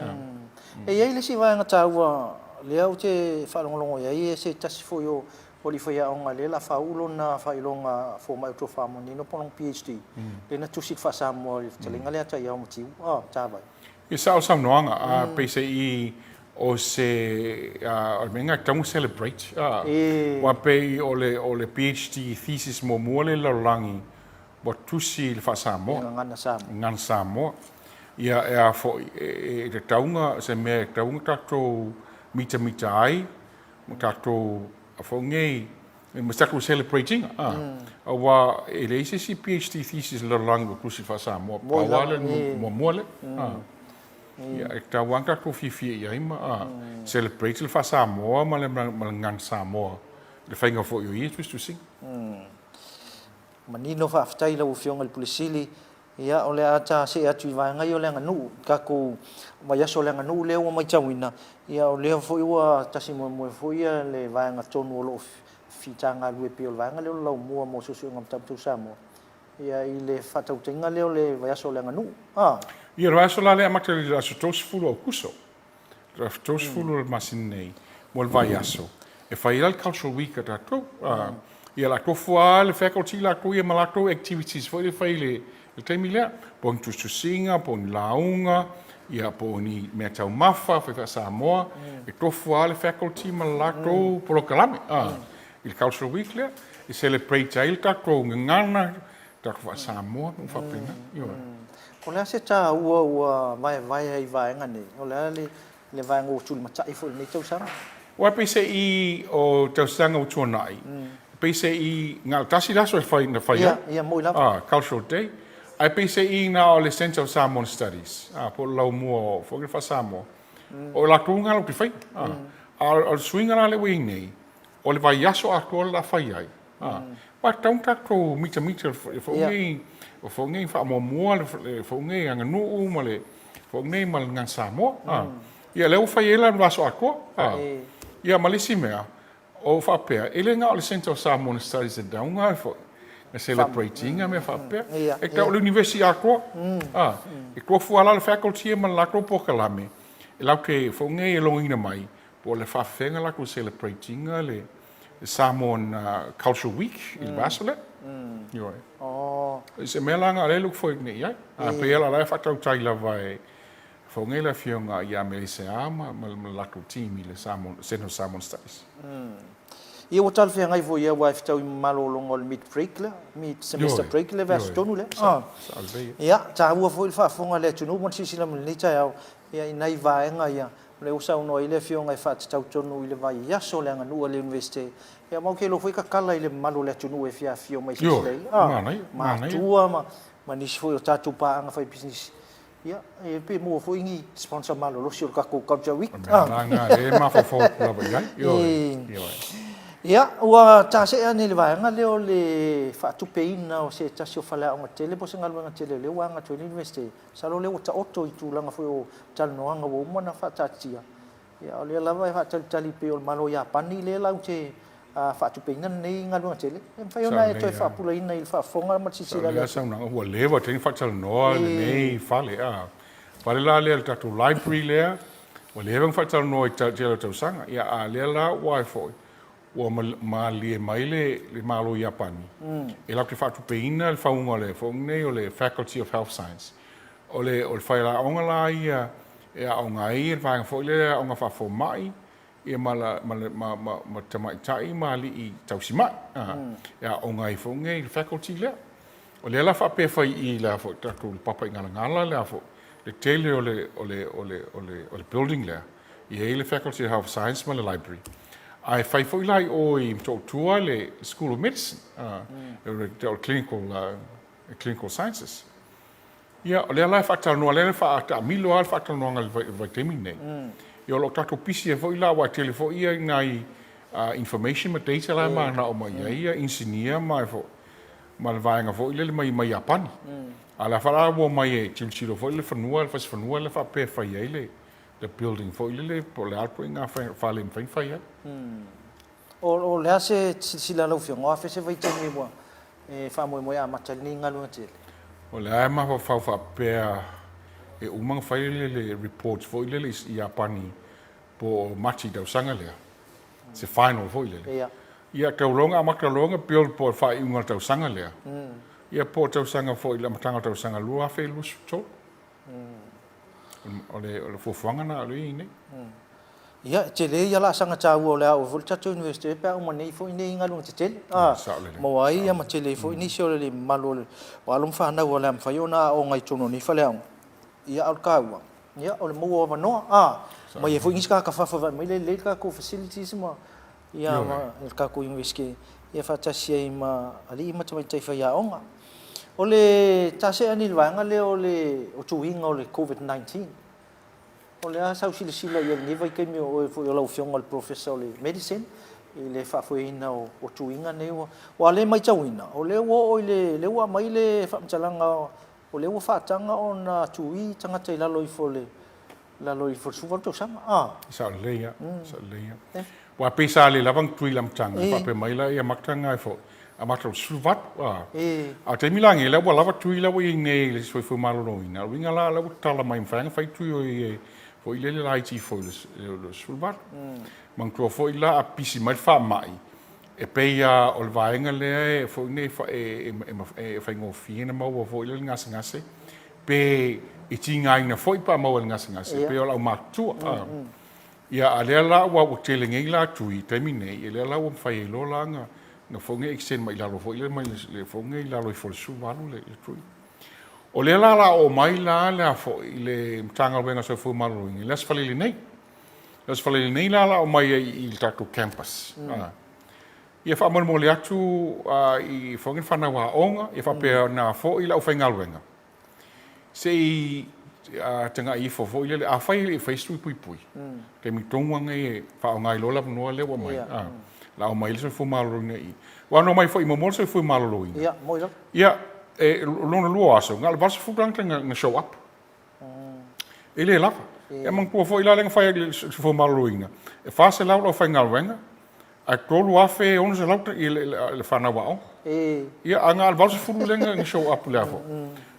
e ye le si va nga tawa le au te fa longo ye se tasi fo yo o li foi onga le la fa ulo na fa ilonga fo mai to fa mo ni no pon PhD le na tu sit fa sa mo te lenga le ta ya mo ti ta vai e sa sa noanga PCI o se o menga tamo celebrate wa pe o le PhD thesis mo le langi wa tu si le fa sa mo ngana sa mo ia fo e te taunga se me taunga to mita ai ta to fo ngei me sta ko celebrating wa e le si PhD thesis le langi ku si fa sa mo pa wale mo le ia e ta wanga ko fi ia ima celebrate le fa sa mo ma le ngan sa mo le fainga fo yo i tu sing manino fa aftai la ufionga le pulisili ia ole ata se atu vai ngai ole nganu ka ko mai aso le nganu le o mai tawina ia ole fo ia tasi mo fo ia le vai nga tonu lo fitanga lu pe vai nga le lo mo susu ngam tap tu samo ia ile fatau tenga le vai aso le nganu ia vai aso la le amateri la tos fulo kuso tos fulo masinei mo vai aso e fai il cultural week at to ia la ko fo le faculty la ko ia malato activities fo le fai le taimi lea, po ni tusinga, po ni launga, ia po ni mea tau mafa, whai Samoa, e tofu ale faculty ma lako polo kalame. Il Cultural Week lea, i celebrate il tako ngana, tako wha Samoa, mwhapena. O lea se tā ua vai hei vai ngane, o lea le vai ngō tūli matai fo nei tausanga? Wa pese I o tausanga o tuanai, pese I ngā tasi laso e whai na whai. Ia, moi lava. Cultural Day. Ai pese I na o le Center of Samoan Studies, po lau mua o whakir wha Samoa. O la kunga lau te whai. O swinga la le wei nei, o le vai yaso a koa la whai ai. Wa taun tako mita o whaungei wha mua mua, le whaungei anga nuu ma le whaungei ma le ngan Samoa. Ia leo whai ela na waso a koa. Ia malisi mea, o whapea, ele ngā o le Center of Samoan Studies e daunga e whai. Celebrating me fape e ka o university ako e ko fu ala le faculty ma la ko pokalame e la ke fo nge e longina mai po le fa fenga la ko celebrating le Samoan Cultural Week in Basel yo se melanga le look for ne ya pe ala la fa tau tai la vai Fonga la fionga ia Maleifua ma latu team ile Salmon Studies. Ia o tal fia ngai vo ia wa fitau malolong ol mid break le, mid semester break le vers tonu le. Ia ta ua foi fa fonga le tunu mon sisila mo ni ta ia inai vaenga ia. Le usa no ile fionga e fa tau tonu ile vai ia so le nganu le university. Ia mau ke lo foi ka kala ile malo le tunu e fia fio mai sisile. Ma tua ma ni foi o tatu pa anga fai business. Ia, e pe mo foi ngi sponsor malo lo sio ka ko culture week. Nga e ma fo la vai. Ia, ua tase ani le vaenga leo le whaatupeina o se tasi o whalea o ngatele, po se ngalu ngatele leo anga to university. Salo leo ta oto i tūlanga fui o talanoanga o umana whaatatia. Ia, o lea lava e whaatalitali pe o malo ia pani le lau te whaatupeina nei ngalu ngatele. E mwhai ona e toi whaapulaina i whaafonga matisira lea. Lea saunanga ua lewa teni whaatalanoa le nei whale a. Whale la lea le tatu library lea, ua lewa whaatalanoa i tala tausanga. Ia, a lea la ua e foi. Ua malie mai le malo Japani. E lau te whaatupeina le whaunga le whaungnei o le Faculty of Health Science. O le whaila onga la ia e a onga i e whaanga fo le a onga whafo mai e ma tamaitai ma li i tausimai. E a onga i whaungnei le faculty lea. O le la whape whai i lea fo tatu le papa i ngala lea fo. Le tele o le building lea. I e le Faculty of Health Science ma le library. Ai fai foi lai o I tua le School of Medicine, o clinical sciences. Ia, le lai whaatala noa, le whaata milo al whaatala noa ngal vitamin nei. Ia, lo tato pisi e foi la wa telefo ia ngai information ma data la ma na o mai ia engineer mai fo. Ma le vaenga foi le mai Japani. Ala whala wo mai e chilo foi le whanua le whape fai ei le. The building for ile po le alpo inga fale mfai fai. O le ase sila lau fio ngoa fese vai temi mo e fa mo a matani ngalu tele. O le ai ma fa pea e umang fai le reports fo ile I Japani po machi da sanga le. Se final fo ile. Ia. Ia ka longa build po fai unga da sanga le. Ia po da sanga fo ile matanga da sanga lua fe lu so. O le fofuanga na alui nei. Ia, te le ia la sanga tāu o lea o Voltato University pe o manei fo nei ngalu te tele. Mo ai ia ma te le fo ni sio le malo le. Wa lom fa na o le mfa yona o ngai tono ni fa le. Ia al kaua. Ia o le mo o no. Ma ia fo inska ka fa fa mai le ka ko facilities ma. Ia ma ka ko university. Ia fa tasia I ma ali ma tamai tai fa ia onga. O le tase ani wanga le o le o tuinga o le COVID-19. O le asau sila ia ni vai ke mi o lau fionga le professor le medicine I le whafuina o tuinga nei o le mai tauina. O le o le ua mai le whamtalanga o le ua whatanga o na tui tangata I lalo I fo suwal tau sanga. Sa leia. Wa pesa le lavang tui lam tanga whape mai la ia maktanga I fo. A matau suvat a te milangi la wa lava tui la I nei le soi fu malo ina winga la tala mai mfanga fai tui o I fo I le lai ti fo le suvat mang tua fo I la a pisi mai fa mai e peia o le vaenga le fo nei fa e fai ngo fina mau fo I le ngase pe I tinga ina fo I pa mau le ngase pe o la matua ia a le la wa o tele ngai la tui te minei le la o fai lo langa na fonge extend mai lalo fo ile mai le fonge lalo I fo su valu le tui o le la o mai la fo ile mtanga wenga so fu malu ngi les fali nei la o mai I tatu campus ia fa mo le atu I fonge fana wa onga ia fa pe na fo ile o fenga wenga sei tanga I fo ile a fai I fai stu pui ke mi tonga ngai fa ngai lo la no le wa mai la o mai so fu malo nei wa no mai foi mo mo so fu malo ina ia mo ia e lona lua aso ngal vas fu blank nga show up ele la e man po foi la lenga fai fu malo ina e fa se la lo fai ngal wenga a tolu afe on se la le fa na wa ia anga vas fu lenga nga show up la fo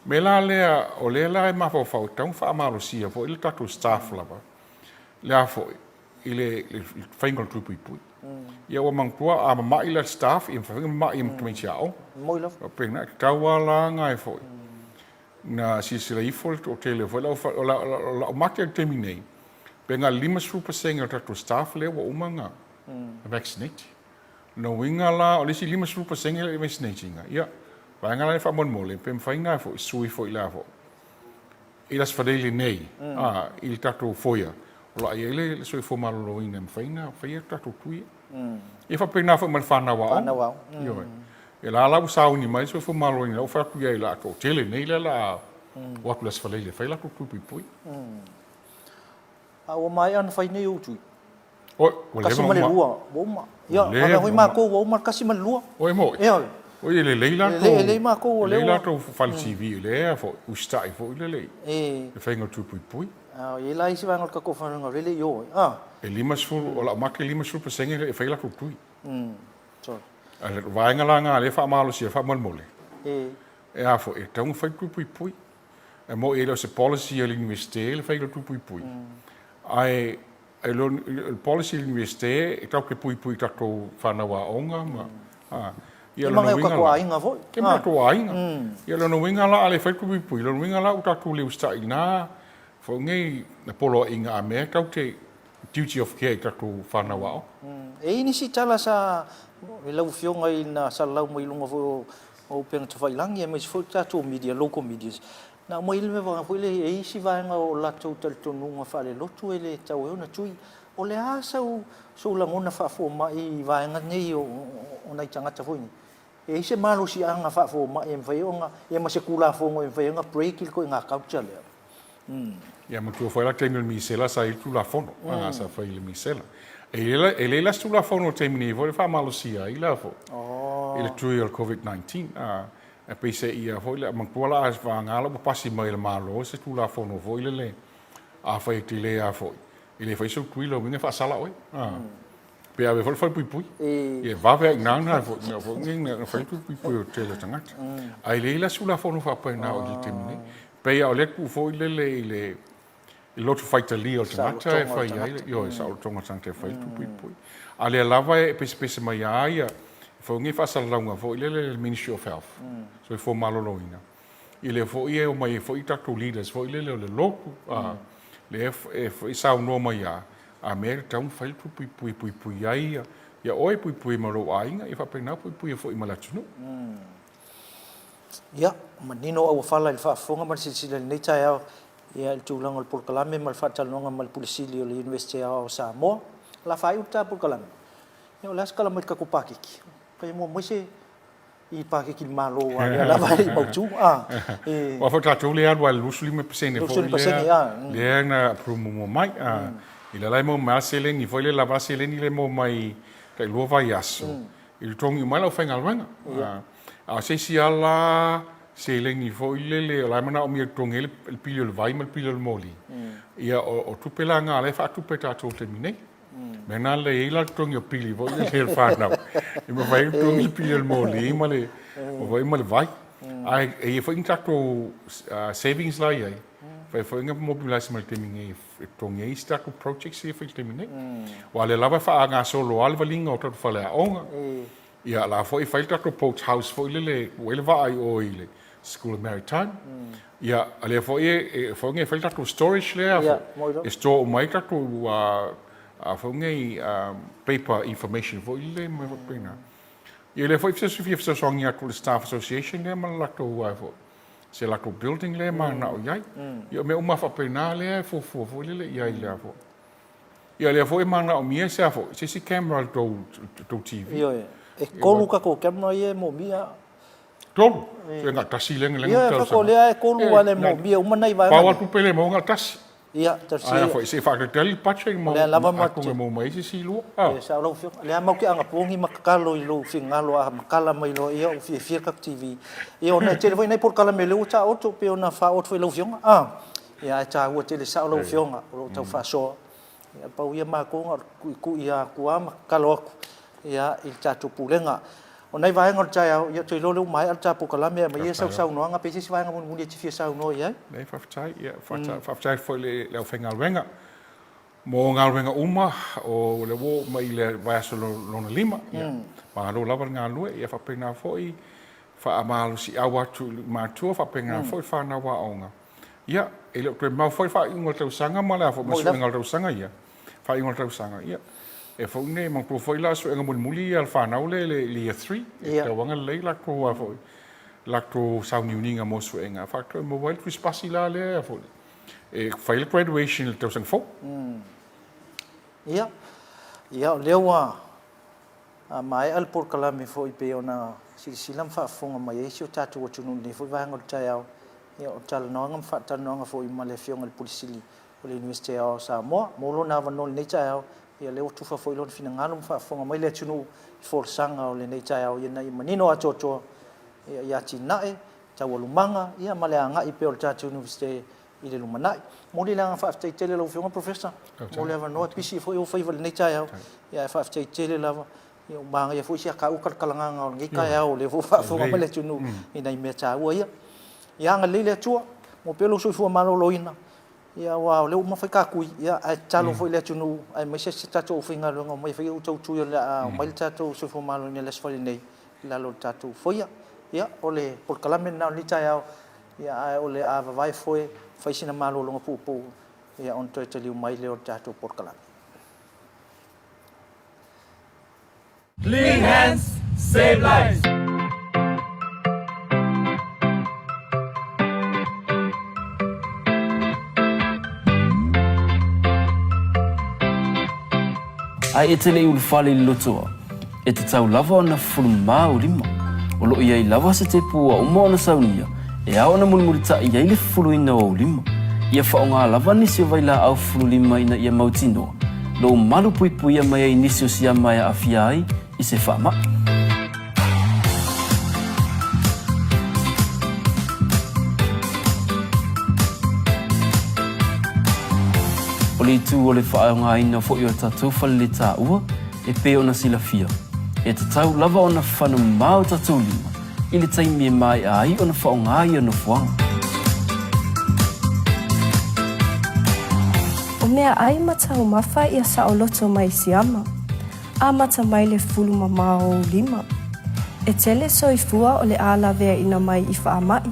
me la le o le la ma fo fa tão fa malo sia fo il tatu staff la ba la fo ile fai ngal tu pui ia o mangtua a mai la staff I fa mai I mtmei chao mo lo o pena tawala ngai foi na sisilaifo o tele foi la mate te minei penga 5% o tatu staff le wa umanga vaccinate no winga la o lisi 5% le vaccinating ia vai ngala fa mon mole pem faina fo sui fo ila fo ilas fadeli nei il tatu foia la ele sui fo malo ina faina faia tatu tui e fa pena fo man fana wa io e la usau ni mai sui fo malo ina o fa ku ia la to tele nei la wa plus fadeli fa la tu pui o mai an fai nei o tui o kasi malelua wo ma ia ana hoi ma ko wo ma kasi malelua o mo o le leila to le ma ko le leila to fal TV le fo ustai fo le e fainga tu pui e la isi vanga ka ko fa nga le yo e limas fu o la ma ke limas fu pesenge e faila tu tui so ale vainga la nga le fa malo si fa mal mole e a fo e tong fa tu pui e mo e lo se policy e l'investele faila tu pui ai e lo policy l'investele e tau ke pui ta to fa na wa onga ma ia lo winga ko ainga vo ke ma to ainga ia lo winga la ale fa tu pui lo winga la uta tu le usta ina fo ngai na polo inga a me tau te duty of care ta tu fa na wa e ini si tala sa e lau fionga ina sa lau mai lunga vo o pena te whailangi e mai si fwta tō media, local medias. Nā mai le me wanga fwile e isi vaenga o latou talitonunga whale lotu e le tau eo na tui. O le asau so langona whaafo mai vaenga nei o nei tangata fwini. E isi malo si anga whaafo mai e mwhaionga e ma se kula fongo e mwhaionga break il ko i ngā kautia lea. Ia ma tua whaila teimil mi sela sa il tu la fono, anga sa whaile mi sela. E le las tu la fono teimini vo le wha malo si a i la fo. Ile tui al COVID-19. E pe se ia foi le mangpuala as vangala po pasi mai le malo se tu la fono foi le a foi ti le a foi ile foi so tui lo minga fa sala oi pe ave foi pui e va ve na foi ninga foi pui te le tangat ai le la sulla fono fa pa na o le temine pe o le ku foi le lot fight the leo tangat e foi io sa o tonga tante foi pui ale lava e pe mai ai fo ngi fa salonga fo ile Ministry of Health so fo maloloina ile fo ie o mai fo ita to leaders fo ile le loku le fo isa no mai a mer tão fai pui ai ya oi pui maro ainga e fa pena pui fo i malatunu ya manino au fala il fa fonga man silsila nei taia ia il tulang al porkalame mal fa talonga mal pulisili o le University of Samoa la fai uta porkalame yo las kala mai ka kupakiki kai mo se I pake ki malo wa la vai mautu wa fa tatu le an wa lusuli me pesene fo le na promo mai ila lai mo masele ni foi le la vasele ni le mo mai kai lo vai aso il tongi mai la fenga lwenga a se si ala se le ni foi le la mana o mi tongi il pilio le vai mal pilio le moli ia o tupelanga le fa tupeta to termine mena le ila tongi o pili vo le fa na e mo vai tongi pilio le moli ma le o vai mal vai ai e foi intato savings la ia foi nga mobilize mal termine tongi sta ko projects e foi termine wa le lava fa nga solo al valinga o to fa le onga ia la foi falta ko post house foi le va ai o ile School of Maritime ia ale foi nga falta ko storage le e store mai ka ko foi nga paper information foi le mai pena ia le foi se songia ko staff association le ma la ko foi se la ko building le ma na o ia ia me uma fa pena le fo le ia ia fo ia le foi ma na o mia se fo se camera to TV ia e kolu ka ko camera ia mo mia tolu se nga tasi le ia fa ko le kolu ale mo mia uma nai vai pa tu pele mo nga tasi ia tasi ai foi se fa que tel patche mo le lava ma ko mo mai si lu e sa lo fio le mo ke anga pongi makalo I lo fingalo a makala mai lo ia o fi ka TV e ona tele voi nei por kala me le uta o to pe ona fa o foi lo fio ia ta o tele sa lo fio o to fa so ia pa ia ma ko ku ia ku ama kalo ia il tato pulenga o nei vai ngor chai ia tei lo mai al tapo kala me ia sau no nga pesi vai ngamon mundi ti fi sau no ia nei fa chai ia fa chai foi le fengal wenga mo ngal wenga uma o le wo mai le vai so lo na lima ia ma lo lava nga lu ia fa pena foi whaamalo si awa tu mātua whapenga foi whanau aonga. Ia, e leo koe mau foi whaingo tau sanga ma lea fo masu engal tau sanga ia. Whaingo tau sanga ia. E fo ne mang pro foi la su enga muli al whanau le lia 3. E tau wanga lei lako a foi. Lako sau niuninga mo su enga. Whakto e mo wild fish pasi la lea a foi. E whaile graduation le tau sang fo. Ia. Ia, leo a mai al por kalame fo i pe ona silsilam fa fonga mai e sio tatu o tunu ni fo vanga tai au ia o tala no ngam fa tala no fo i Maleifua ngal pulisili o le university o Samoa mo lo na vanol nei tai au ia leo tu fa fo i lon fina ngalum fa fonga mai le tunu fo sanga o le nei tai au ia na i manino a chocho ia ti nae tau lumanga ia male anga i pe o tatu university i le lumanai mo le langa fa tai tele lo fonga professor mo le vanol pisi fo i o fa i nei tai au ia fa tai tele lava ia banga ia foi sia ka ukal kalanga o ngai kai au le fa fo ma le tunu ina i me cha ua ia nga le tua mo pelo so fu malo loina ia wa le ma fa ka kui ia a chalo foi le tunu ai me se ta to finga lo mai fa u tu la mai ta to so fu malo ni le sfali nei la lo ta tu foi ia ole por kalame na ni cha ia ia ole a vai foi fa sina malo lo pu ia on to te liu mai le o ta tu por kalame. Clean hands, save lives. Ai e tele ulu fale i lotoa, e te tau lava ona fulu mau lima, o lo iai lava se te pua uma ona saunia, e a ona mulimurita i ai le fulu ina o lima, ia whaonga lava nisi o vaila au fulu lima ina ia mautinoa, lo malu pui pui mai ai nisi o siya mai a afia ai, i se whaama. O le tu o le whaonga ina fo i o tatou whale le tā ua, e pe ona sila fia. E te tau lava ona whanu mau tatou lima, i le taimi e mai ai ona whaonga i ana fuanga. O mea ai matau mawha ia sa o loto mai siama. A mata mai le fulu mamao lima. E tele soifua o le ala vea ina mai i whaamai.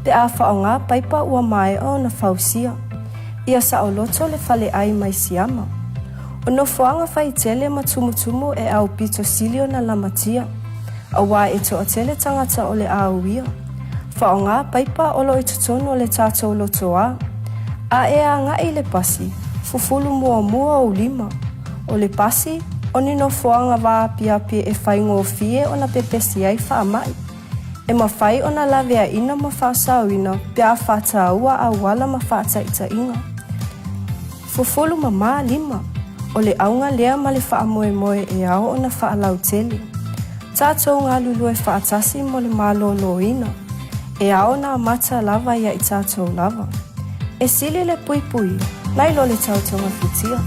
Pe a whaonga paipa ua mai o na fausia. Ia sa o loto le fale ai mai siama. O no fuanga whai tele matumutumu e au pito silio na lamatia. A wā e to o tele tangata o le auia. Whaonga paipa o lo i tutono le tātou loto a. A e a ngai le pasi. Fufulu mua o lima. O le pasi, o ni no fuanga wā pia e whaingo fie o na pepesi ai whaamai. E mawhai o na lavea ina ma whaasauina pia whata ua a wala ma whata ita inga. Fufulu mama lima. O le aunga lea ma le whaamoe moe e ao o na whaalau tele. Tātou ngā lulu e whaatasi mo le mālolo ina. E ao na mata lava ia i tātou lava. E sili le pui pui. Nai lo le tautonga futia.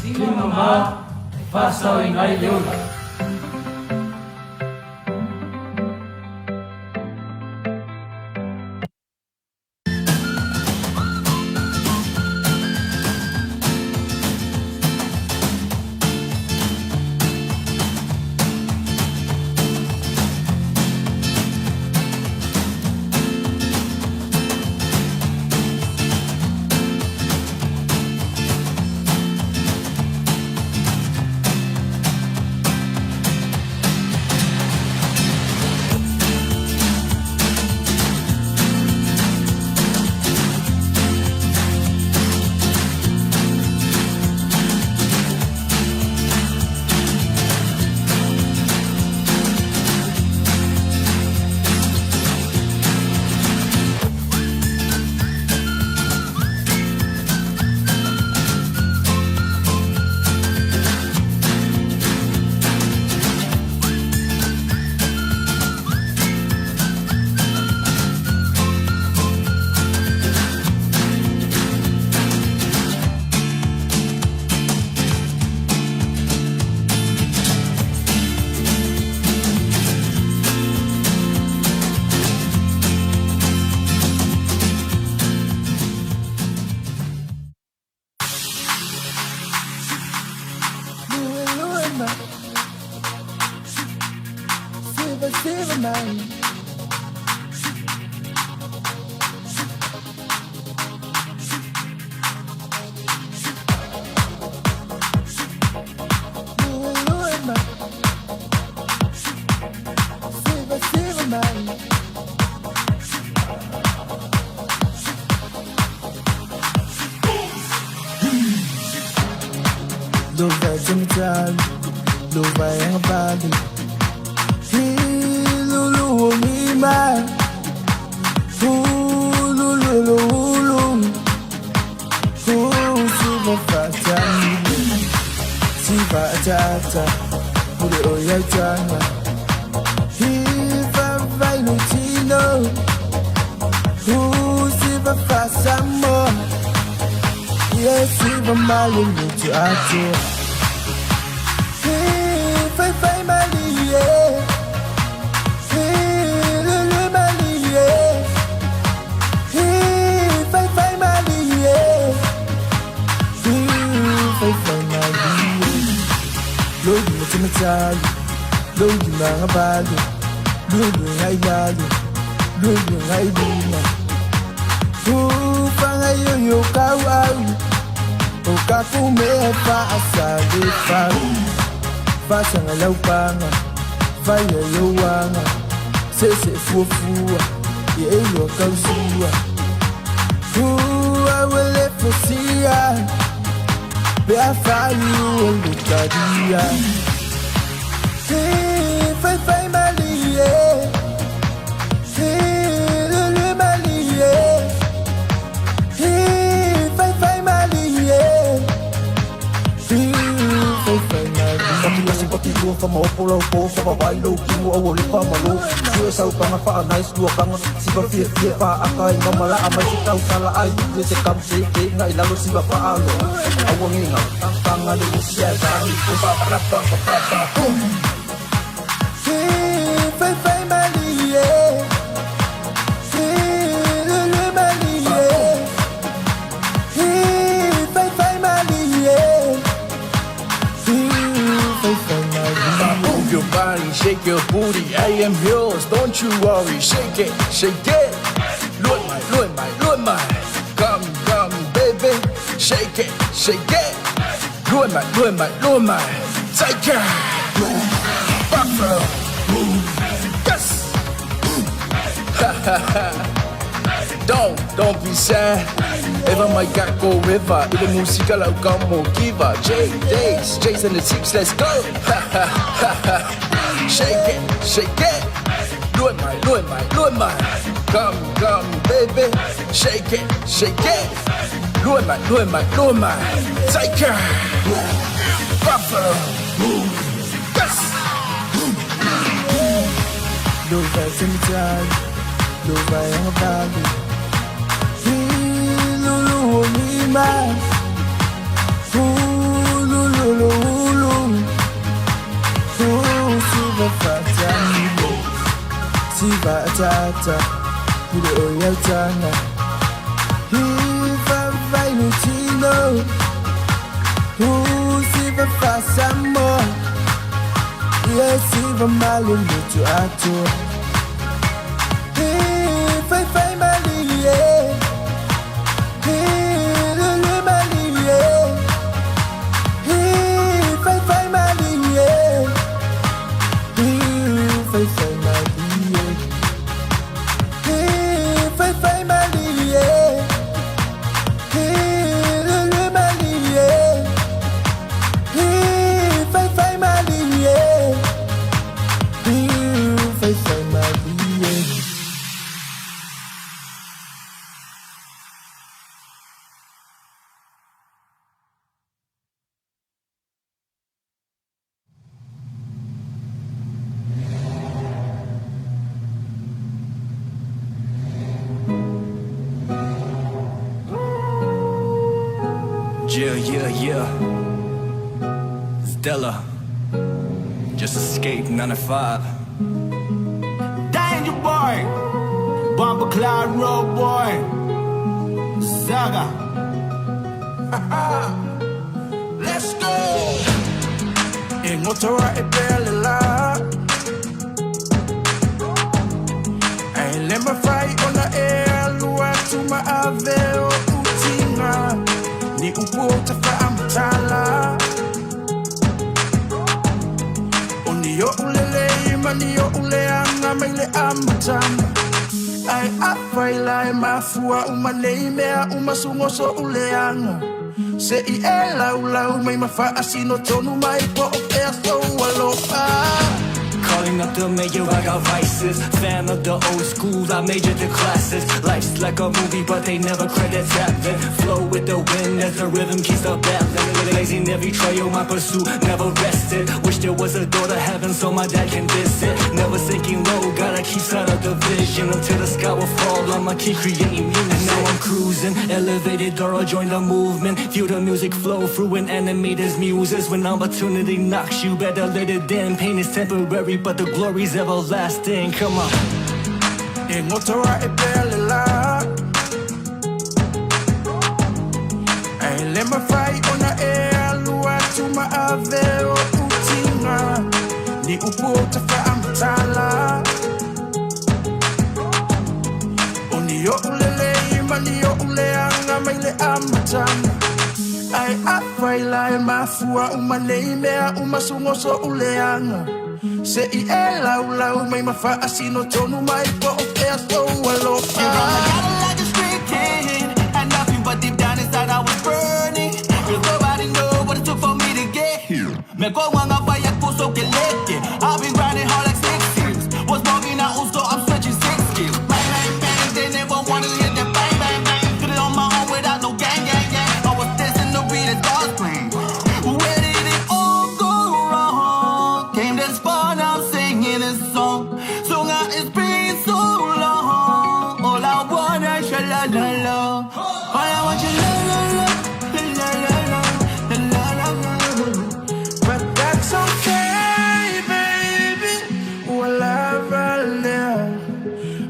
Ina mama, pasau i ngai leola. Lupa yang pagi Lulu lima Lulu Siva fata Siva tata Pule oya changa Hiva vai no tino Siva fasa mo Yes, Siva malu lucu ato Fai malie Lulu malie Fai malie Fai malie Lodi matamatalo Lodi mga balo Lodi ngay lalo Lodi ngay lima Pangayoyo kawaw O kakume paasali pao Fasa ngalaw pa nga, faya yawa nga Sese fua, yeyo kausuwa Awele fosia, bea fayu lutadia Fai malie, lulu malie Fai malie, fai malie Kasi patigo fa mo pula po fa bailo kimo awol pa malo Sio sa upang pa nice dua kang si ba fie pa akay mamala amay si tao sala ay di se kam si ke nga ilalo si ba pa alo awang inga ang pangalan mo siya sa ko pa Fai malie Lulu malie Fai malie Move your body, shake your booty. I am yours, don't you worry. Shake it, shake it. Look my. Come, baby. Shake it, shake it. Look my. Take it. Buffalo. Yes. Don't be sad. Ever my got go river. Ile música la como kiva. Jason the tips, let's go. Shake it. Look my. Come, baby. Shake it. Look my. Take care. Buffalo. Yes. Lupa sentral, lupa yang balu Lulu lima Lulu Siva fata Siva tata Pule oya changa Hiva vai no tino Siva fasa mo Yes, Siva malu lucu ato Fai malie Lulu malie Fai malie Fai malie Fai malie Lulu malie Fai malie Fai malie Yeah. Stella. Just escaped 9 to 5. Danger boy, Bomber Cloud Road boy, Saga. Let's go. En otra e bella. mafai ona e alua tuma ave o utinga ni upo ta whaamtala o ni o ulele ima ni o uleanga mai le amatama ai awhai lai mafua umanei mea umasungo so uleanga se I e lau mai mawha asino tonu mai po o pea so aloha. Calling up the mayor, I got vices. Fan of the old school, I majored the classes. Life's like a movie, but they never credit tapping. Flow with the wind as the rhythm keeps the balance. Lazy in every trail, my pursuit never rested. Wish there was a door to heaven so my dad can visit. Never sinking low, gotta keep sight of the vision. Until the sky will fall, I'ma keep creating music. And now I'm cruising, elevated door, I'll join the movement. Feel the music flow through an animator's muses. When opportunity knocks you, better let it in. Pain is temporary, but the glory's everlasting. Come on. E ngotora e pele la Ai le mawhai ona e alua tuma ave o utinga ni upo ta whaamtala o ni o ulele ima ni o uleanga mai le amatanga ai awhai lai mafua umanei mea umasungo so uleanga se I e lau mai mawha asino tonu mai po o pea so aloha. You're on the yellow like a street kid, and nothing but deep down inside I was burning. Cause nobody know what it took for me to get here. Me go wanga fire puso que lete. I've been grinding hard like 6 years. Was walking out so I'm switching 6 skills. Bang bang bang, they never wanted to hear that bang bang bang. Did it on my own without no gang gang gang. I was dancing to beat as God's plan. Where did it all go wrong? Came this far, now I'm singing this song. So now it's been so long. All I want is your la la la. All I want is your la la la la la la la la. But that's okay, baby. Whatever live.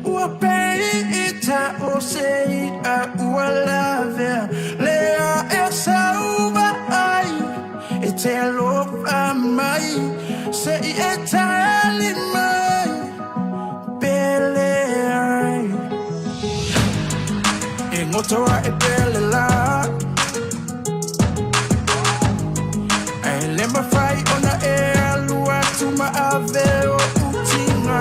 Wapeita o sei a whatever. Lea e sauva ai. E te alofa mai. Sei e tali mai. Pele ai. E ngotora e pele la. Ai le mawhai ona e alua tuma ave o utinga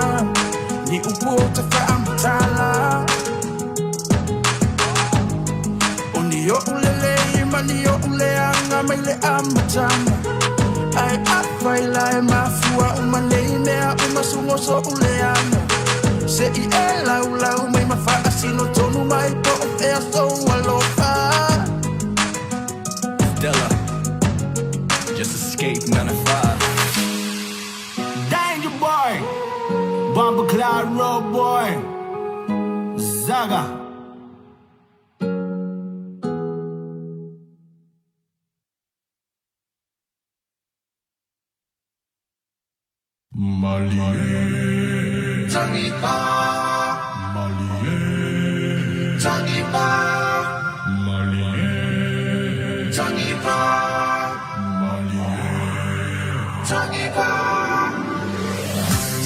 ni upo ta whaamtala o ni o ulele ima ni o uleanga mai le amatanga ai awhai lai mafua umanei mea umasungo so uleanga se I e lau mai mawha asino tonu mai po o pea so aloha. Stella, just escape 9 to 5. Danger boy, Bomber Cloud Road boy, Zaga.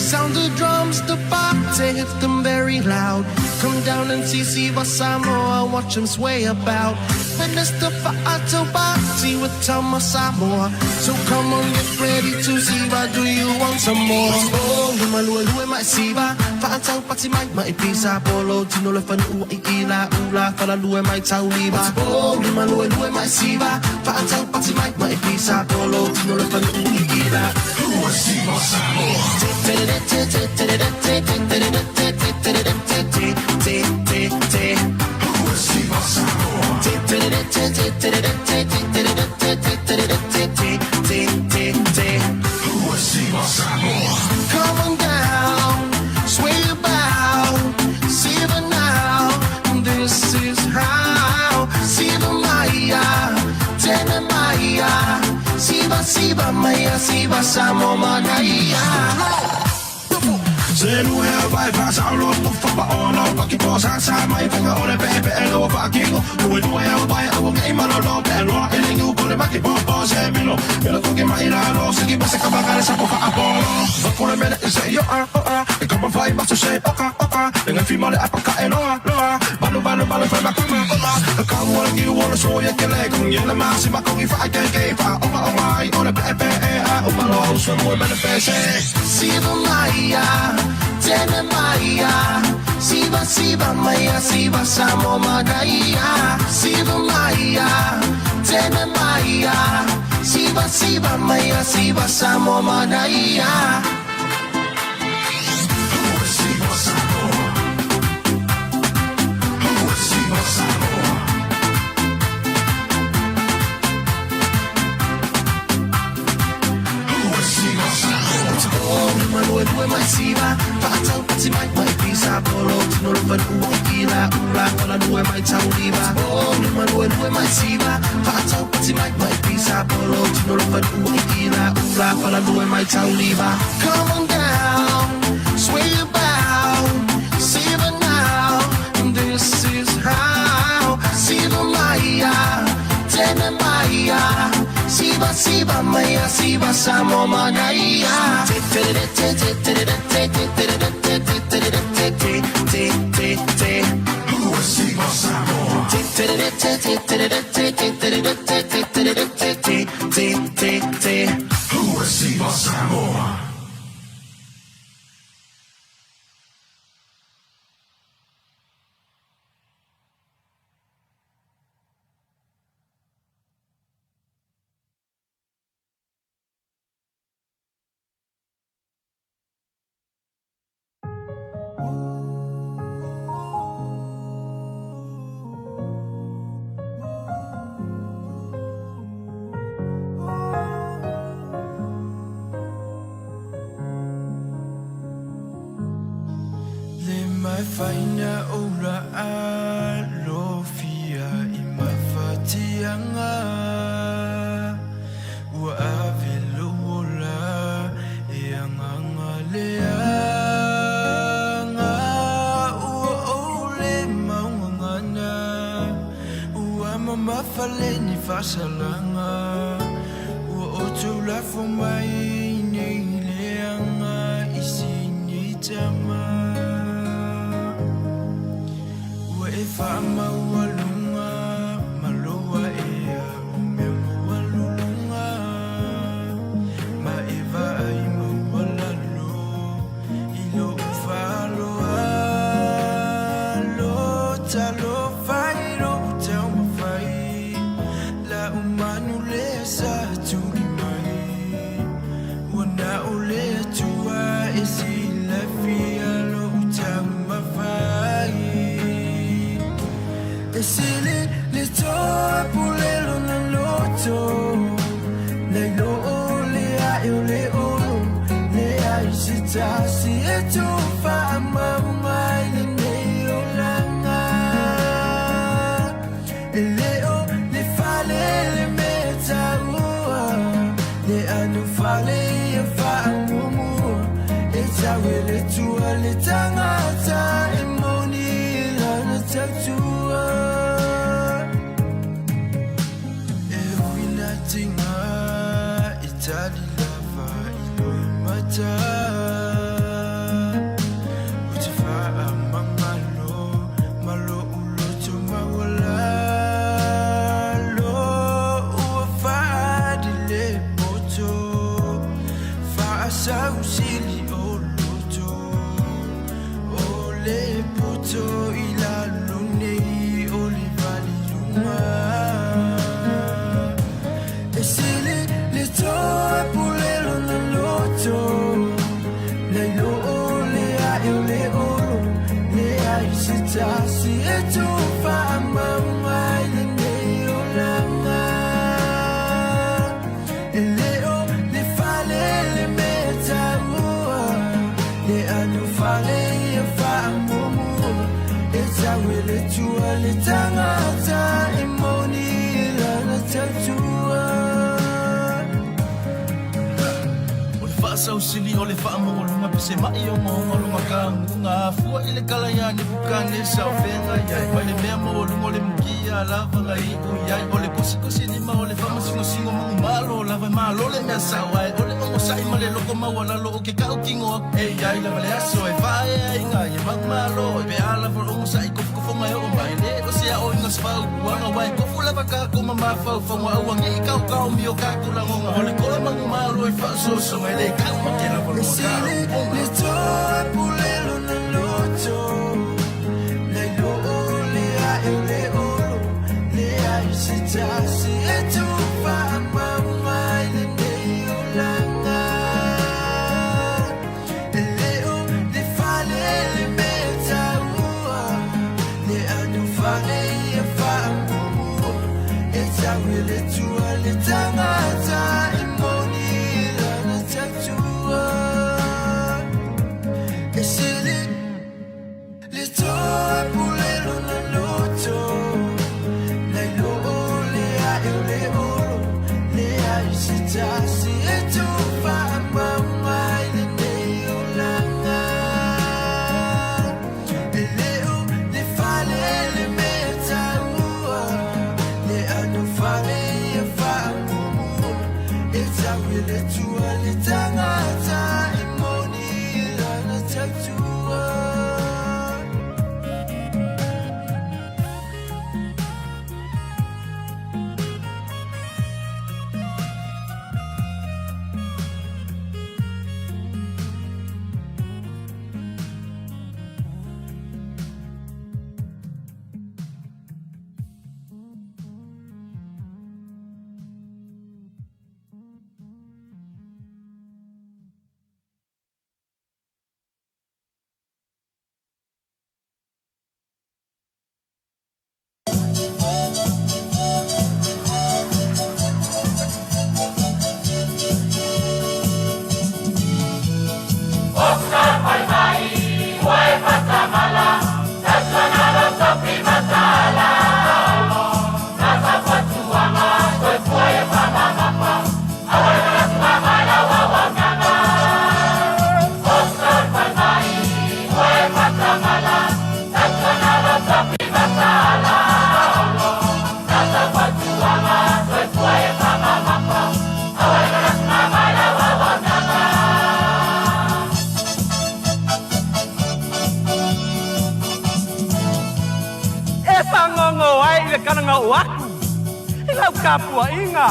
Sound the drums, the party, hit them very loud. Come down and see what Samoa, watch them sway about. Witness the Fa'ato party with Tama Samoa. So come on, get ready to see what do you want some more? Oh, lumalua mai siva. Fa'atang pati mai pisa polo. Tino le fan ila ula. Fala lue mai tauliba. Oh, lumalua mai siva. Fa'atang pati mai pisa polo. Tino le fan ila. Come on down, sway about, Siva now, this is how. Siva Maya, Tena Maya, Siva Maya, Siva Samo Manaya. Zenu hea vai pasa alo to fa ono paki posa sa mai venga ore pepe elo pa kingo. Nui nui hea vai awo ngai malo lo pe lo ele ngu le maki popo se milo Milo toki mailalo Siki base kabagale sa poka apolo Vakule mele ise yo E kama fai maso se oka Dengan fima le apaka e loa Balu fai makuma Kamu wala ki wala so ya kele Kung yela masi makong ifa ai kei Pa oma I ole pe Oma lo so mo mele pese Siva Maya Tene Maya Siva Maya Siva Samo Madaya Siva Maya Tene Maya Siva Maya Siva Samo Madaya Siva Samoa Siva Samoa Siva Samoa Maloe mai siva Patau pati mai pisa Polo tino lupan ila Ula wala lue mai tauliva Maloe mai siva Patau pati mai pisa Polo tino lupan ila Ula wala lue mai tauliva Come on down Sway your bow Siva now This is how Siva Maya Tene Maya Siva Maya Siva Samo Manaya Siva Samoa Siva Samoa Faina ora alofia imafatianga wa avilola yangangaleanga ole maungana wa mama faleni fasalanga wa otula fomai neileanga isinyitama Fama walunga maloa ea umema walulunga Maeva aima walalo ilo ufalo alo talo fairo tau mafai La umanu lea sa tuli mai Wana olea tua esi la fia lo tau mafai Esili le toa pulelo na loto Le lo le a le o Le a isita si e tufa ama umai le neo langa Le o le fale le meta ua Le anu fale e fa amumu E tawe le tua le tangata e moni lana tatua Itali lava ilo mata Utifa amangalo malo uloto mawala lo uafa dile poto fa asa usili oloto ole poto ila lune sili o le whaamongolunga pese mai o mongolunga ka ngunga fua i le kalaya ni pukane sa whenga iai mai le mea mongolunga le mukia lava ngai u iai o le kusikusi lima o le whamasingo mangu malo lava malo le mea sawai o le ongo sai ma le loko mawala lo o ke kau kingo e iai lava le aso e vae ai nga e mangu malo e pe ala for ongo sai kofu mai o mai le o sea o inga spau wanga wai kofu lava ka kuma mafau whanwa awangi i kau mi o kaku langonga o le kola mangu malo e whaso so mai le kau ma ke lava lo makaro le toa pulelo na loto le lo le a e le olo le a i se tasi e tu wha mai le nei o langa e leo le fale le meta ua le anu fale e wha mua e tawe le tua le tangata e moni lana tatua e sili le toa pulelo na loto nei lo le a e le olo le a i se tasi e tu wha mai le nei o langa e leo le fale le meta ua le anu fale e wha mua e tawe le tua le tangata e moni lana tatua Kananga o aku i lau kapua inga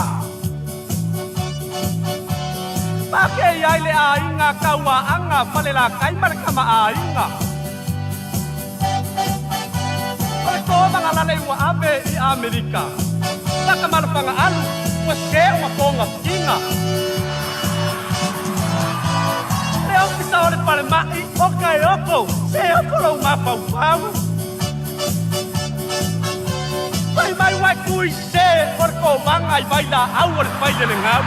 pake iai le a inga kaua anga pale la kaimare kama a inga pale ko manga lale ua ave i Amerika laka marapanga alu ua ske ua konga inga le au pisa ole pale mai oka e oko se oko lau mapau pau mai wai kui se por ko manga i baila au le baile le ngau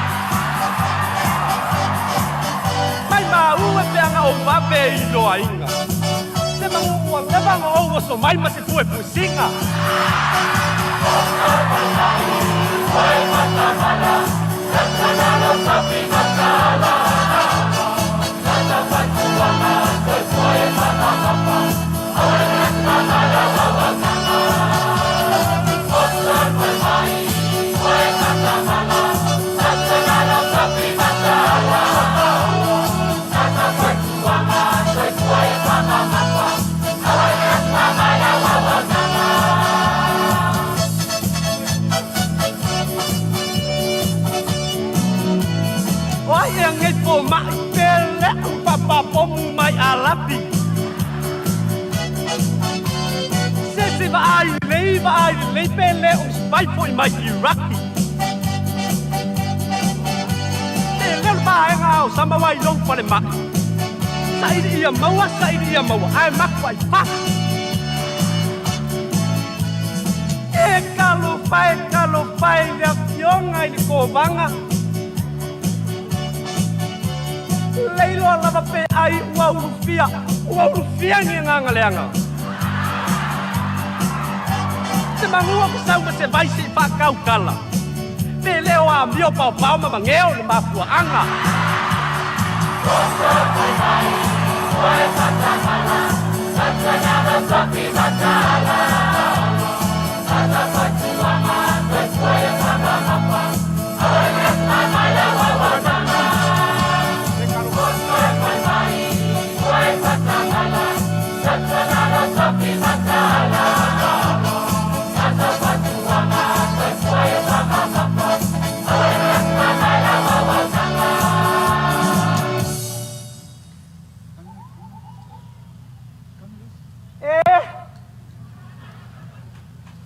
mai ma u e peanga o vape i lo ainga se mangu ua le mangu o so mai ma se pue pusinga mai pele papa pomu mai alapi se vai lei pele os vai foi mai iraki ele vai ngau sama wai long pale mai sai dia mau ai mak vai pa e kalo pai le fionga i ko vanga leilo lava pe ai ua urufia ni nganga leanga se mangua ko sau ma se vai se pa kau kala pe leo a mio pau ma mangeo le mafua anga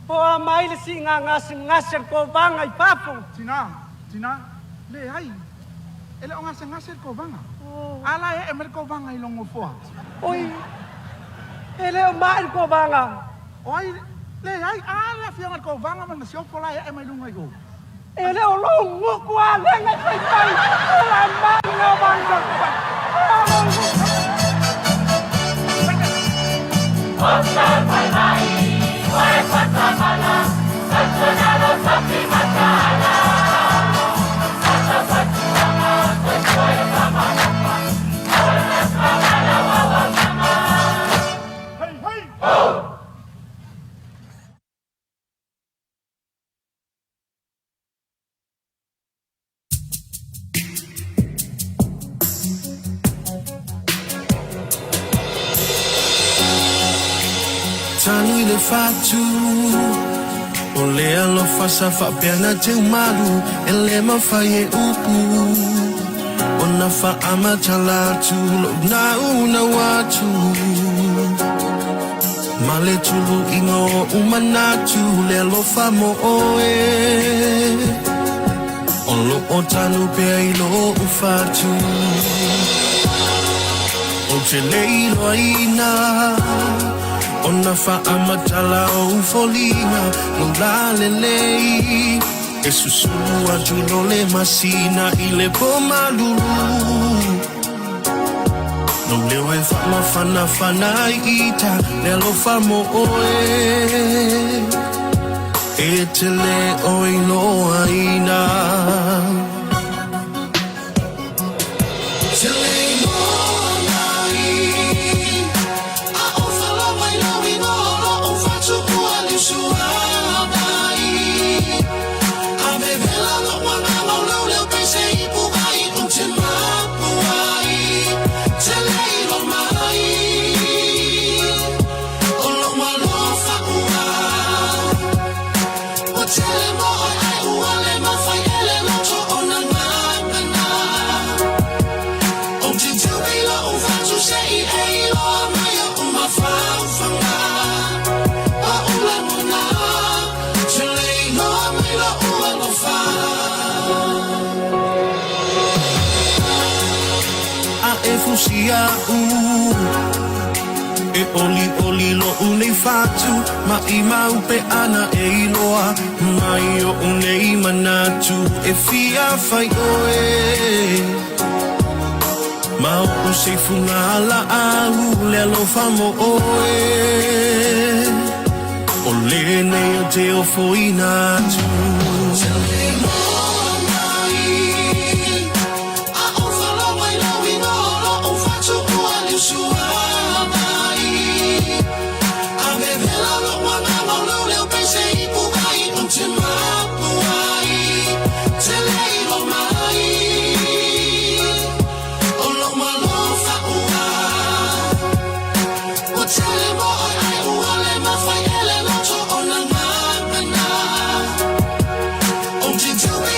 Poa mai le singa ngasir ko banga ipapo. Tina, le ai. Ele o ngasir ko banga. Ala e emer ko banga ilongo foa. Oi. Ele o mai ko banga. Oi, le ai ala fianga ko banga man sio pola e mai lunga go. Ele o longo ko ale ngai pai. Ala manga banga. Oscar pai mai. Wai patamala. Santonalo sapi matala. Asa patuama koe sama sama. Awala kamala wawa mama. Hey hey. Oh. Tani le fatu o le alo fasa fa pena te malu ele ma fa ye upu o na fa ama chalatu lo na una watu male tulu ingo umanatu le lo fa mo oe o lo o tanu pe ilo ufatu o te leilo aina Ona fa amatala o folina no la lei e susua giuno le masina ile pomalulu no le we fa ma fana ita le lo fa mo oe e te le oi no aina e oli lo unei fatu ma I mau pe ana e iloa mai o unei manatu e fia fai oe ma o se funga la au le lo famo oe o le ne o te o foina tu To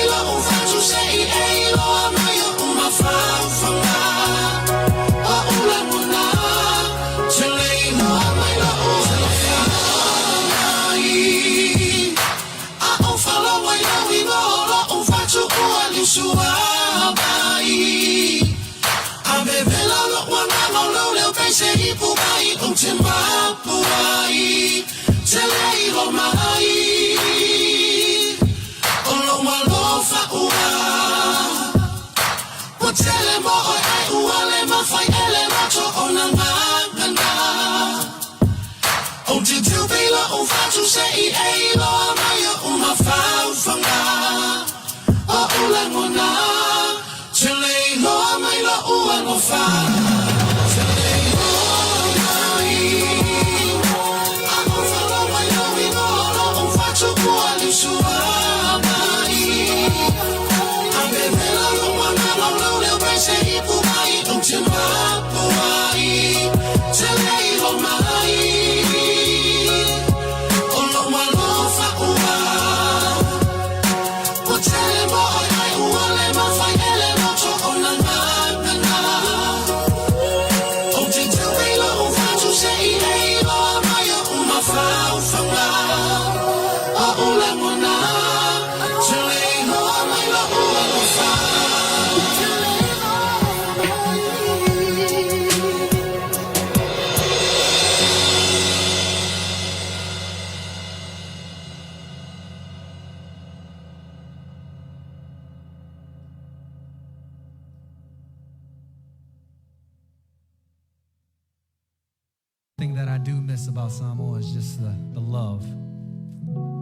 thing that I do miss about Samoa is just the love.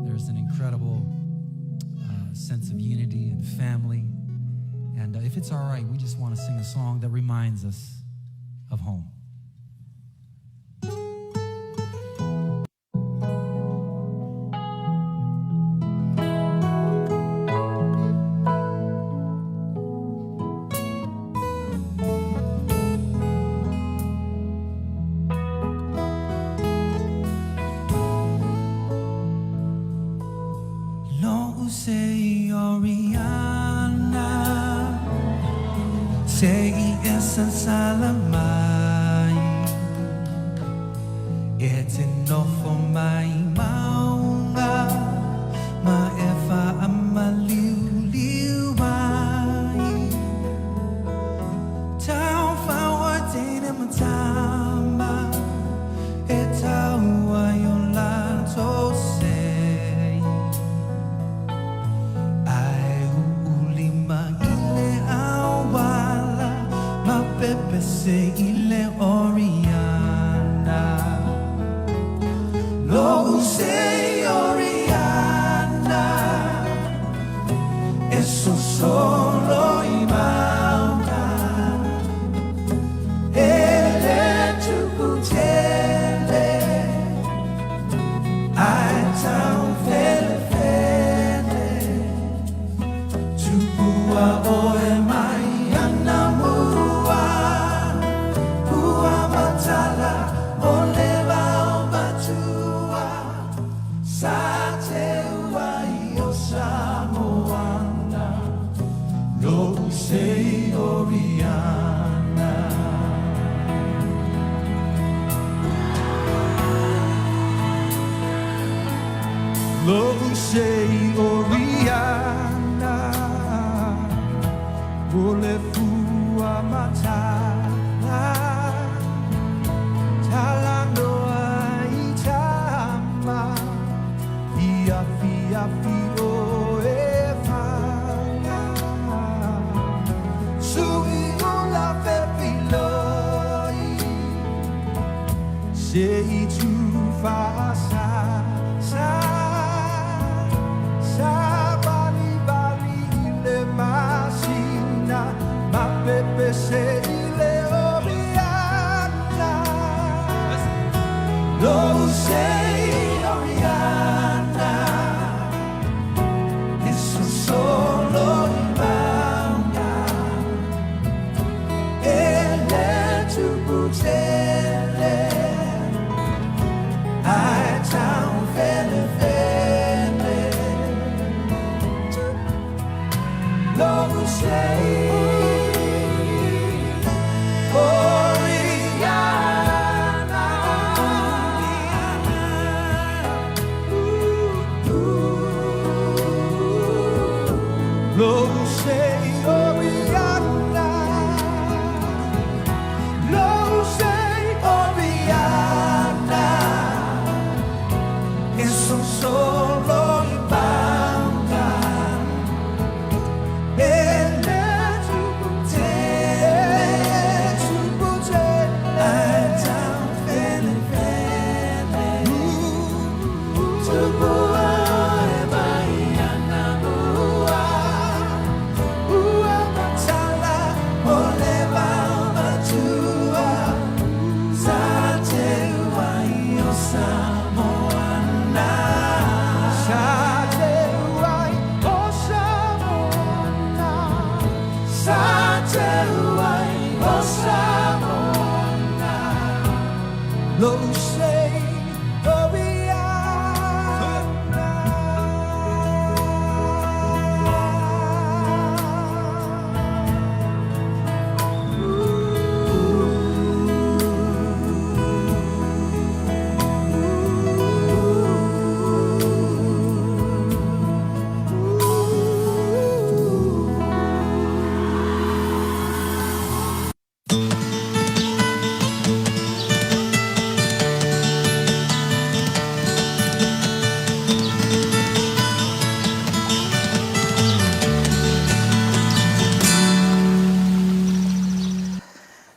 There's an incredible sense of unity and family. And if it's all right, we just want to sing a song that reminds us of home.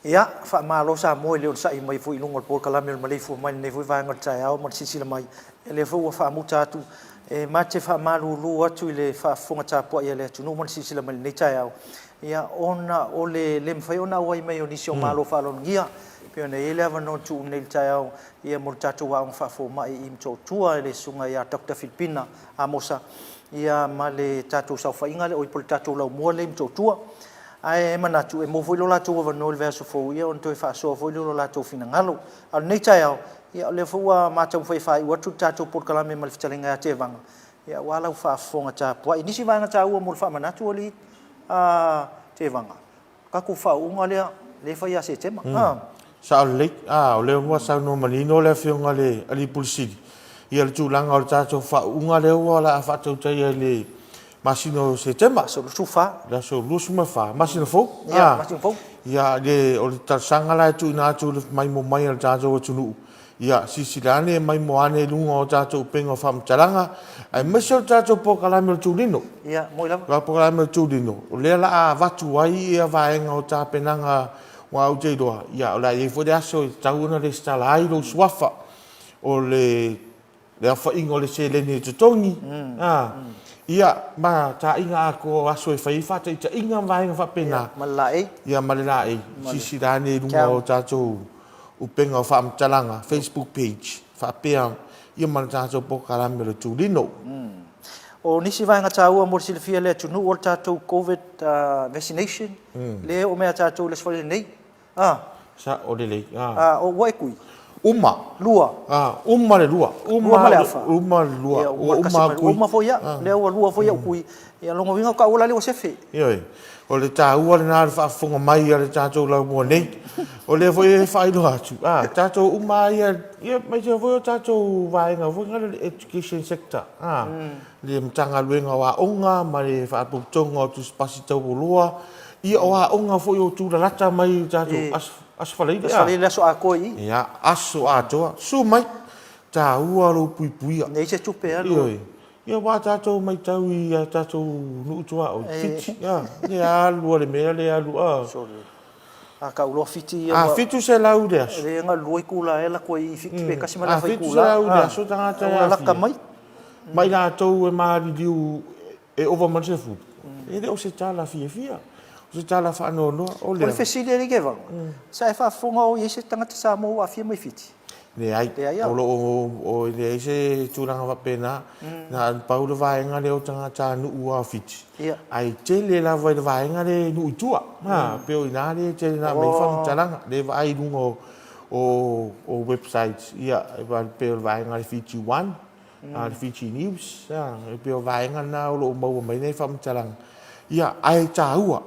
ia fa malo sa mo le sa i mai fu i lungo por kala mel Maleifua mai nei fu va ngot sai au mo sisila mai ele fu fa mu tatu e ma te fa malu lu atu le fa fonga tapu ia le tunu mo sisila mai nei tai au ia ona ole le mfai ona wai mai oni sio malo fa lon gia pe ne ele ava no tu nei tai au ia mo tatu wa fa fo mai im to tua le sunga ia Dr. Filipina amosa ia male tatu sa fa inga le o pol tatu la mo le im to tua ai mana tu e mo foi lo la tu va no le verso fo ia on to fa so foi lo la tu fina ngalo al nei tai au ia le fo ma tu foi fa wa tu tatu por kala me mal fitalenga te vanga ia wala fa fonga tapu ai nisi vanga ta u mo fa mana tu oli te vanga ka ku fa unga le fa ia se tema sa le le wa sa no malino le fionga le ali pulsidi ia le tulanga o tato fa unga le wala fa tu tai le masino se tema so lu fa la so lu suma fa masino fo masino fo ia le o ta sanga la tu na tu mai mo mai al tato o tunu ia sisilane mai mo ane lunga o tato pengo fam talanga ai meso tato po kala mel tulino ia mo la po kala mel tulino le la vatu ai ia vaenga o ta penanga wa o te doa ia o la e fo de aso tauna le stala ai lo swafa o le fa ingo le se le ni tutongi ia ma ta inga ko aso e fai fa ta inga vaenga fa pena malai ia malai sisilane lunga o tato upenga fa mtalanga Facebook page fa pea ia man tato po kala mel tulino o nisi vanga taua mo silfia le tunu o tatou covid vaccination le o mea tatou le sfale nei sa o le o wai kui lua le lua uma le afa uma fo ia le o lua fo ia kui ia longo vinga ka ola le o sefe ia o le taua le na fa fonga mai le tatou la mo nei o le foi fai lo atu tatou uma ia mai se foi tatou vai nga foi nga le education sector le mtanga luenga wa onga ma le fa putonga o tu spasi tau lua ia o onga foi o tu la lata mai tatou asfalei le so a koi ia aso ato su mai taua lo pui pui nei se tupe alo ia wa tatou mai tau ia tatou nu tua o fiti ia lua le mea le alu ka ulo fiti fitu se lau de aso le nga loi kula ela ko I fiti pe kasi mala fai fitu se lau de aso tanga ta la ka mai la tou e mari diu e over man se fu e de o se tala fia o se tala fa no o le fesile le geva sa fa fonga o yese tanga sa mo a fia mai fiti le ai o le se turanga va pena na paulo vaenga le o tanga ta nu ua fiti ai te le la vaenga le nu tua pe o ina le te na mai fa talanga le vai lungo o website ia va pe vaenga le fiti 1 le fiti news pe o vaenga na o mo mai nei fa talanga ia ai ta ua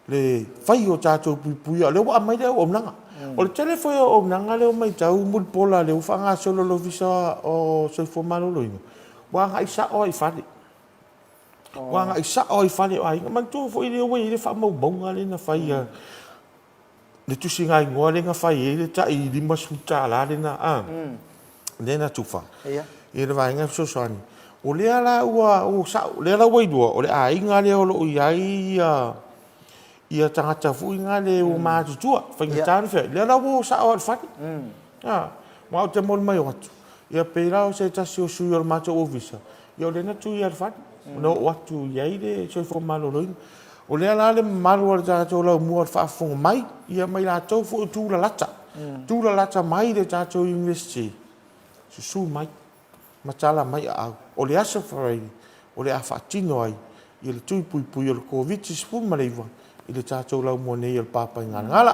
le fai o tatou pui le wa mai le o nanga o le telefone o nanga le mai tau mul pola le fanga solo lo visa o se formalo lo ino wa nga isa o I fali wa nga isa o I fali ai man tu fo ile we ile fa mo bonga le na fai le tu singa ngo le nga fai le ta I di masuta la le na le na tufa ile va nga so sani o le ala o sa le ala we do o le ai nga le o lo ai ia tangata fu inga le o mātutua whainga tānu whea le rawo sa o al whati ma o te mol mai watu ia peira o se tasi o sui o mātua o visa ia o le na tu i al whati no watu iai le soi fo malo loina o le ala le malu al tātou lau mua al whaafonga mai ia mai la tau fu o tūla lata mai le tātou university su mai matala mai a au o le asa wharai o le a whaatino ai ia le tui pui o le COVID-19 Maleifua I le tātou lau mua nei al pāpai ngala.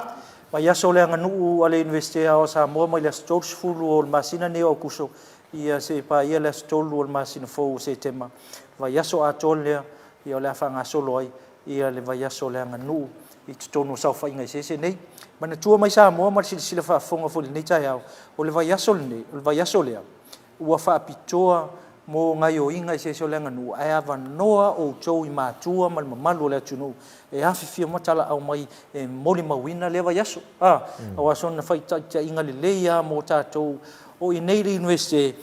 Mai aso le nganu ale university o sa mo mai le stores fulu o masina ne o kuso ia se pa ia le stol o masina fo se tema. Vai aso a tol le ia le fanga solo ai ia le vai aso le nganu I tonu sa fa inga se nei. Mana tua mai sa mo mar sila fa fonga fo nei tai au. O le vai aso nei, o le vai aso le. Ua fa pitoa mo ngai o inga se so lenga nu ai ava noa o tou I matua mal malu le tunu e afi fia matala au mai e moli mawina leva yaso o aso na fai ta inga le leia mo tatou o I nei university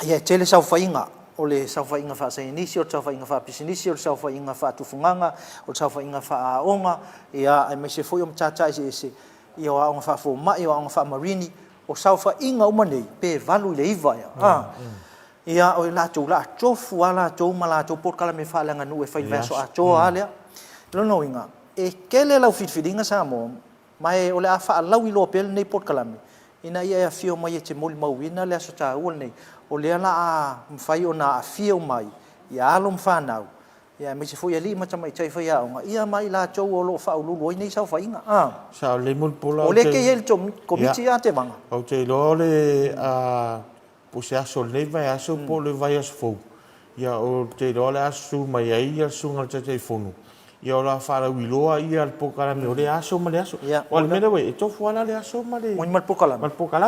ia tele sa fainga o le saufainga fa'asainisi o le saufainga fa'apisinisi o le saufainga fa'atufuganga o le saufainga fa'aoga ia ai mai se foi o matata ese ia o aoga fa'afoma'i o aoga fa'amarini o saufainga uma nei pe valu i le iva ia ia o latou la'atofu a latou ma latou polokalame fa'aleaganu e faivaeso atoa a lea lona uiga e kele lau fitfilinga sa mo mai o le a fa'alau i loa pele nei polokalame ina ia e afio mai e te moli mauina le aso tāua nei o lea la a mawhai o na afio mai ia alo mwhanau ia me se foi ali ma tamai tai fai aonga ia mai la tau o lo whaululu oi nei sau whainga Sa le mul pola o le ke hel to komiti a te manga o te lo le po se aso le vai aso po le vai aso fou ia o te lo le aso mai ai ia sunga te fonu ia ora fara wiloa ia po kala me le aso ma le aso o le mena we to fuala le aso ma le mal po kala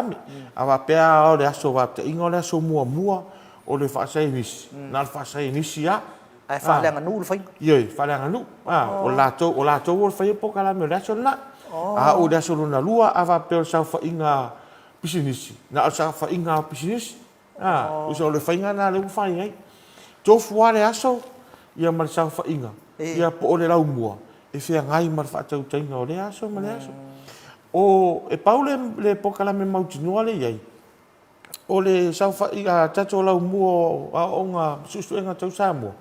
me ava pea o le aso va te ingo le aso mua o le fa sai nis na fa sai nis ia ai fa le nganu le fai ia fa le nganu o la to o fai po kala me le aso na o le aso na lua ava pea sa fa inga pisinisi na sa fa inga pisinisi o so le fai na le fai ai to fuala le aso ia ma sa fa inga ia po o le lau mua e fea ngai mar whaatau tainga o le aso ma le aso o e pau le pokala me mautinua le iai o le saufa i a tato lau mua a onga sustuenga tau sa mua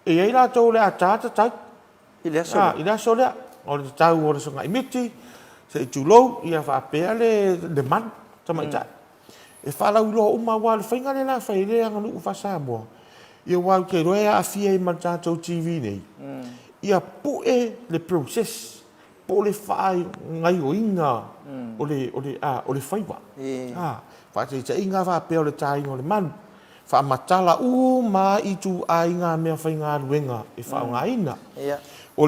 e iai la tau le a tata tai i le aso lea o le tau o le songa imiti se i tulou ia whaapea le man tamai tai e whalau iloa uma wa le whainga le la whai le anga nuku whasa mua ia wau ke roe a fia i matatou TV nei. Ia pue le process, po le whaai ngai o inga o le whaiwa. Whaate ta inga wha peo le tāinga o le manu. Wha matala ma i tu a inga mea whainga ruenga e wha o ngā ina. O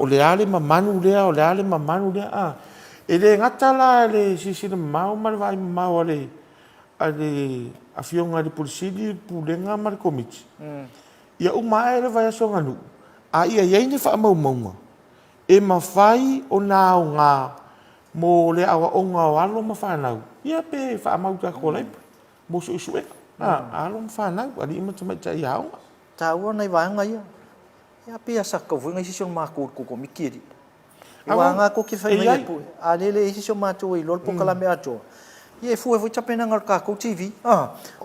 le ale ma manu lea, o le ale ma manu lea. E le ngatala le sisina mau ma le vai mau ale a fionga de polisili pulenga mar komiti. Ia uma ele vai so nganu. A ia ni fa mau. E mafai o na nga mo le awa onga walo ma fa nau. Ia pe fa mau ka ko lai. Mo so so e. Alo ma fa nau ali ma tama tai hau. Tau nei vai nga ia. Ia pe asa ka vo ngai sison ma ko mikiri. Wa nga ko ki fa mai pu. Ale le sison ma to i lol po kala me ato. Ia fu e tapena ngal ka ko TV.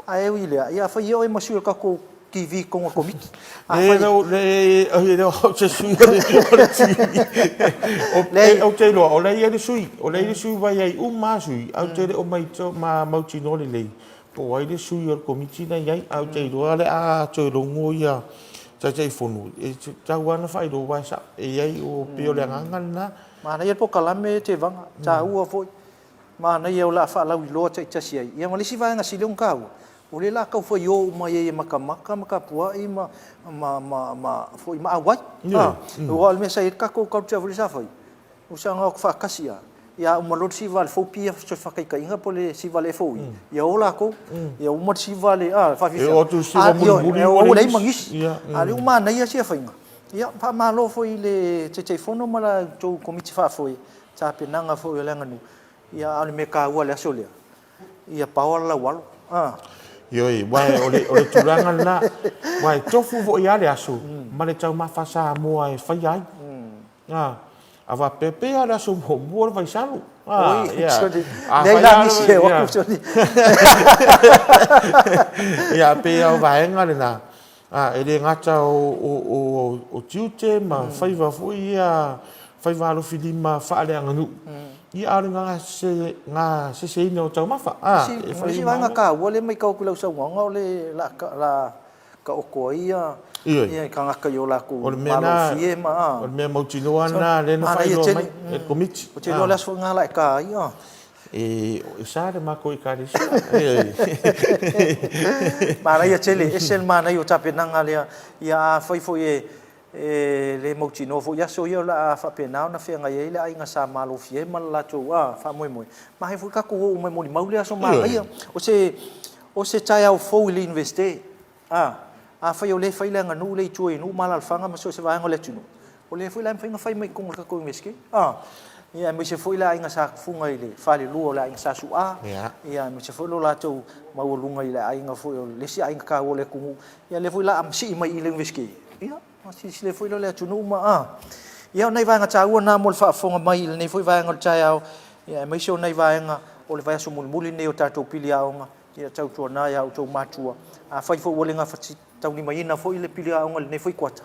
Ai wi le ia fa ia o masul ka ko TV ko ngo komiki. Le se sui o te lo o le ia sui. O le sui vai ai uma sui. Au te o mai to ma mauti no le. Po ai le sui o komiti na ia au te lo le a to lo ngo ia. Te fonu. E tau ana fai do vai sa. E ai o pio le ngangan na. Mana ia po kala me te vanga. Ta ua foi. Mana ia o la fa la wi lo te tasi ai. Ia malisi vai nga silong kau. O le la kau foi o mai e maka pua i ma foi ma awai. O al me sai ka ko ka tavuli sa foi. O sa nga fa kasia. Ia o malot si val fo pia so fa kai inga po le si vale fo. Ia o la ko. Ia o mo si vale fa fi. E o tu si va muri. O le mangis. Ali o mana ia si fa inga. Ia pa ma lo foi le te fono mala to komiti fa foi. Ta penanga foi le nganu. Ia ale me ka ua le aso lea. Ia paola la walo. Ioi, wai o le turanga na. Wai tofu vo ia le aso. Ma le tau mawhasa moa e whai ai. Awa pepe a le aso mua le vai salu. Nei la misi e waku soni. Ia pe au vaenga le na. E le ngata o tiute ma whaiva fui ia whaiva alo filima whaale anganu. Ia ale nga se ina o tau mafa. Si vai nga ka ua le mai kau kulau sa ngonga o le la ka oko ia. Ia ka ngaka yo la ku malo fie ma. O le mea mautinoa na le na whai loa mai e komiti. O te lo le aso nga la ka ia. E sa le mako i ka resi. Mana ia tele, esel mana ia tapenanga lea. Ia whai foi le mautino fo ia so ia la fa pena na fe ngai ile ai nga sa malo fie mal la to fa moi ma he fu ka ko mo mo mau le so ma ia o se tai au fo ile investe a fa yo le fa ile nga nu le tu nu mal al fanga ma so se va ngole tu o le fu la fa nga fa mai ko ka ko inveske ia me se foi la inga sa funga ile fale lu la inga sa sua ia me se foi lo la tu mau lunga ile inga foi le si inga ka ole ku ia le foi la am si mai ile veski ia si le foi lo le tu no ma ia nei vai nga cha u na mol fa fonga mai ile nei foi vai nga cha ia ia me se nei vai nga ole vai so mul nei o tato pili aonga ia tau tu na ia o tu matua a fai foi ole nga fa tau ni mai na foi le pili aonga nei foi kwata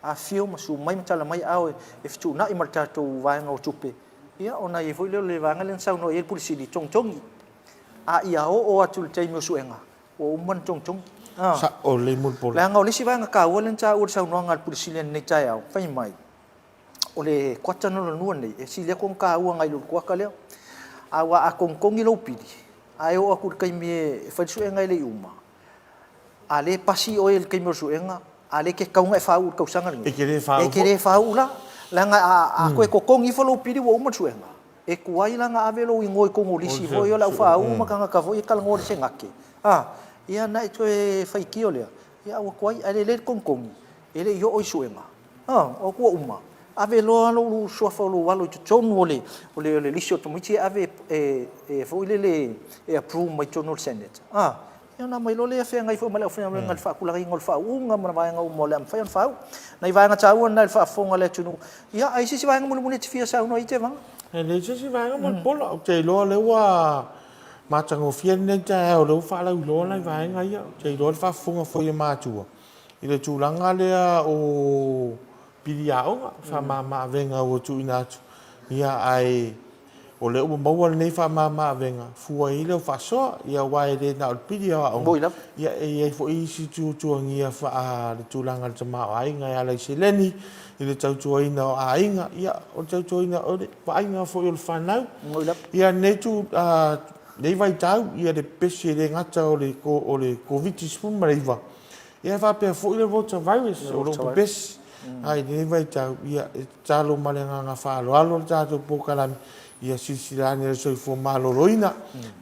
a fio ma su mai mtala mai au e fitu na i martato vai nga o tupe ia ona e foi le vanga len sau no e polisi di chong a ia o atul tai mo suenga o man chong sa o le mul pol la nga o le si vanga ka o len cha o sau no nga polisi len nei tai au fai mai o le kwata no no nei e si le kon ka u nga ilu kwa ka le awa a kong i lo pidi ai o aku kai me fai suenga le uma a le pasi o el kai mo suenga a le ke kaunga e fau ka usanga e kere fau la langa a koe kokongi folo pidi wo uma suenga e kuai langa avelo ingoi ko ngolisi vo yo la fa uma kanga ka vo ikal ngor se ngake ia na to e fai kiole ia o kuai ale le konkongi ele yo o suenga o ku uma avelo lo so folo walo to ole lisio to michi ave e vo le e approve mai to no senate ia na mai lo le fa ngai fo mala fa ngal fa kula ngol fa unga ma vai nga mo le am fa fa nai vai nga chau na fa fonga le tunu ia ai si vai nga mo le tfia sa no ite vang le si vai nga mo pola o te lo le wa ma chango fien ne ta o lo fa la lo lai vai nga ia te lo fa fonga fo ia ma tu i le tu langa le o pilia o fa ma venga o tu ina tu ia ai o le o mau nei fa ma venga fu ai le fa so ia wai le na pidia o ia e fo i si tu ngia fa le tulanga le ma ai nga ia le sileni ile tau tu ina ai nga ia o tau tu ina o fa nga fo il fa nau ia nei tu nei vai tau ia de pesi le ngata o le covid spun Maleifua ia fa pe fo ile vota virus o lo pes ai nei vai tau ia talo malenga nga fa lo alo tatu pokalan ia silsilani le soifua maloloina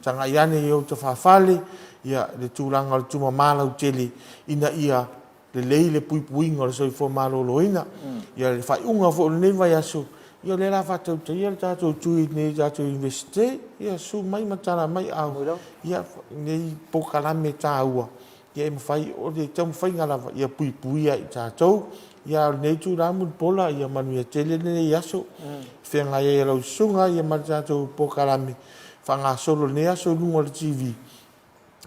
tanga iane i o te whawhale ia le tūranga le tuma malau tele ina ia le lei le puipuinga le soifua maloloina ia le whaiunga fo le nevai aso ia le la whatau te ia le tātou tui nei tātou universite ia su mai matara mai au ia nei pokalame tāua ia e mawhai o le tau mwhai ngalawa ia puipuia i tātou ia nei tu ramu pola ia manu ia tele nei aso fenga ia lau sunga ia mata tu pokalami fanga solo nei aso lunga le TV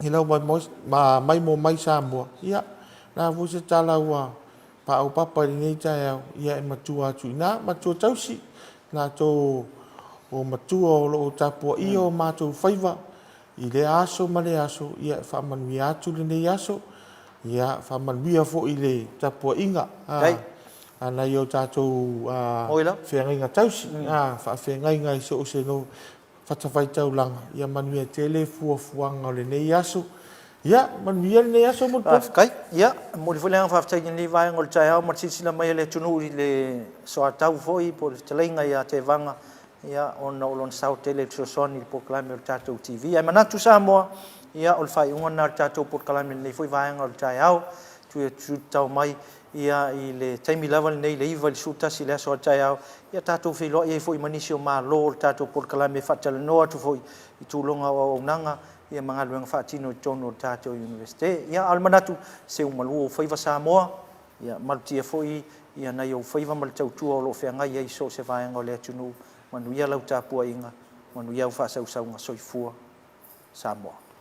ila mai mo mai sambo ia na vo se tala wa pa o papa nei tai ia e matua tu na matua tausi na to o matua o lo tapo io mato faiva i le aso male aso ia fa manu ia tu nei aso ia fa manuia fo ile tapo inga ana yo tatou fenga inga tausi fa fenga inga so se no fa tafai tau langa ia manuia tele fuanga le nei aso ia manuia nei aso mo kai ia mo le fulang fa tai ni vai ngol chai au marsi sila mai le tunu le so atau foi por telenga ia te vanga ia on olon sau tele soni po klame tatou TV ai manatu samo ia ol fai unga na tatou por klame nei foi vai ngol chai au tu tau mai ia i le taimi level nei le iva le suta si le so chai au ia tatou filo ia foi manisio ma lo tatou por klame fatal no tu foi i tulonga o nanga ia mangaluang fatino tono tatou universite ia almanatu se umalu foi va Samoa ia maltia foi ia na yo foi va mal tau tu o lo fenga ia so se vai ngol le tunu manu ia lau tapua inga manu ia fa sau nga soifua Samoa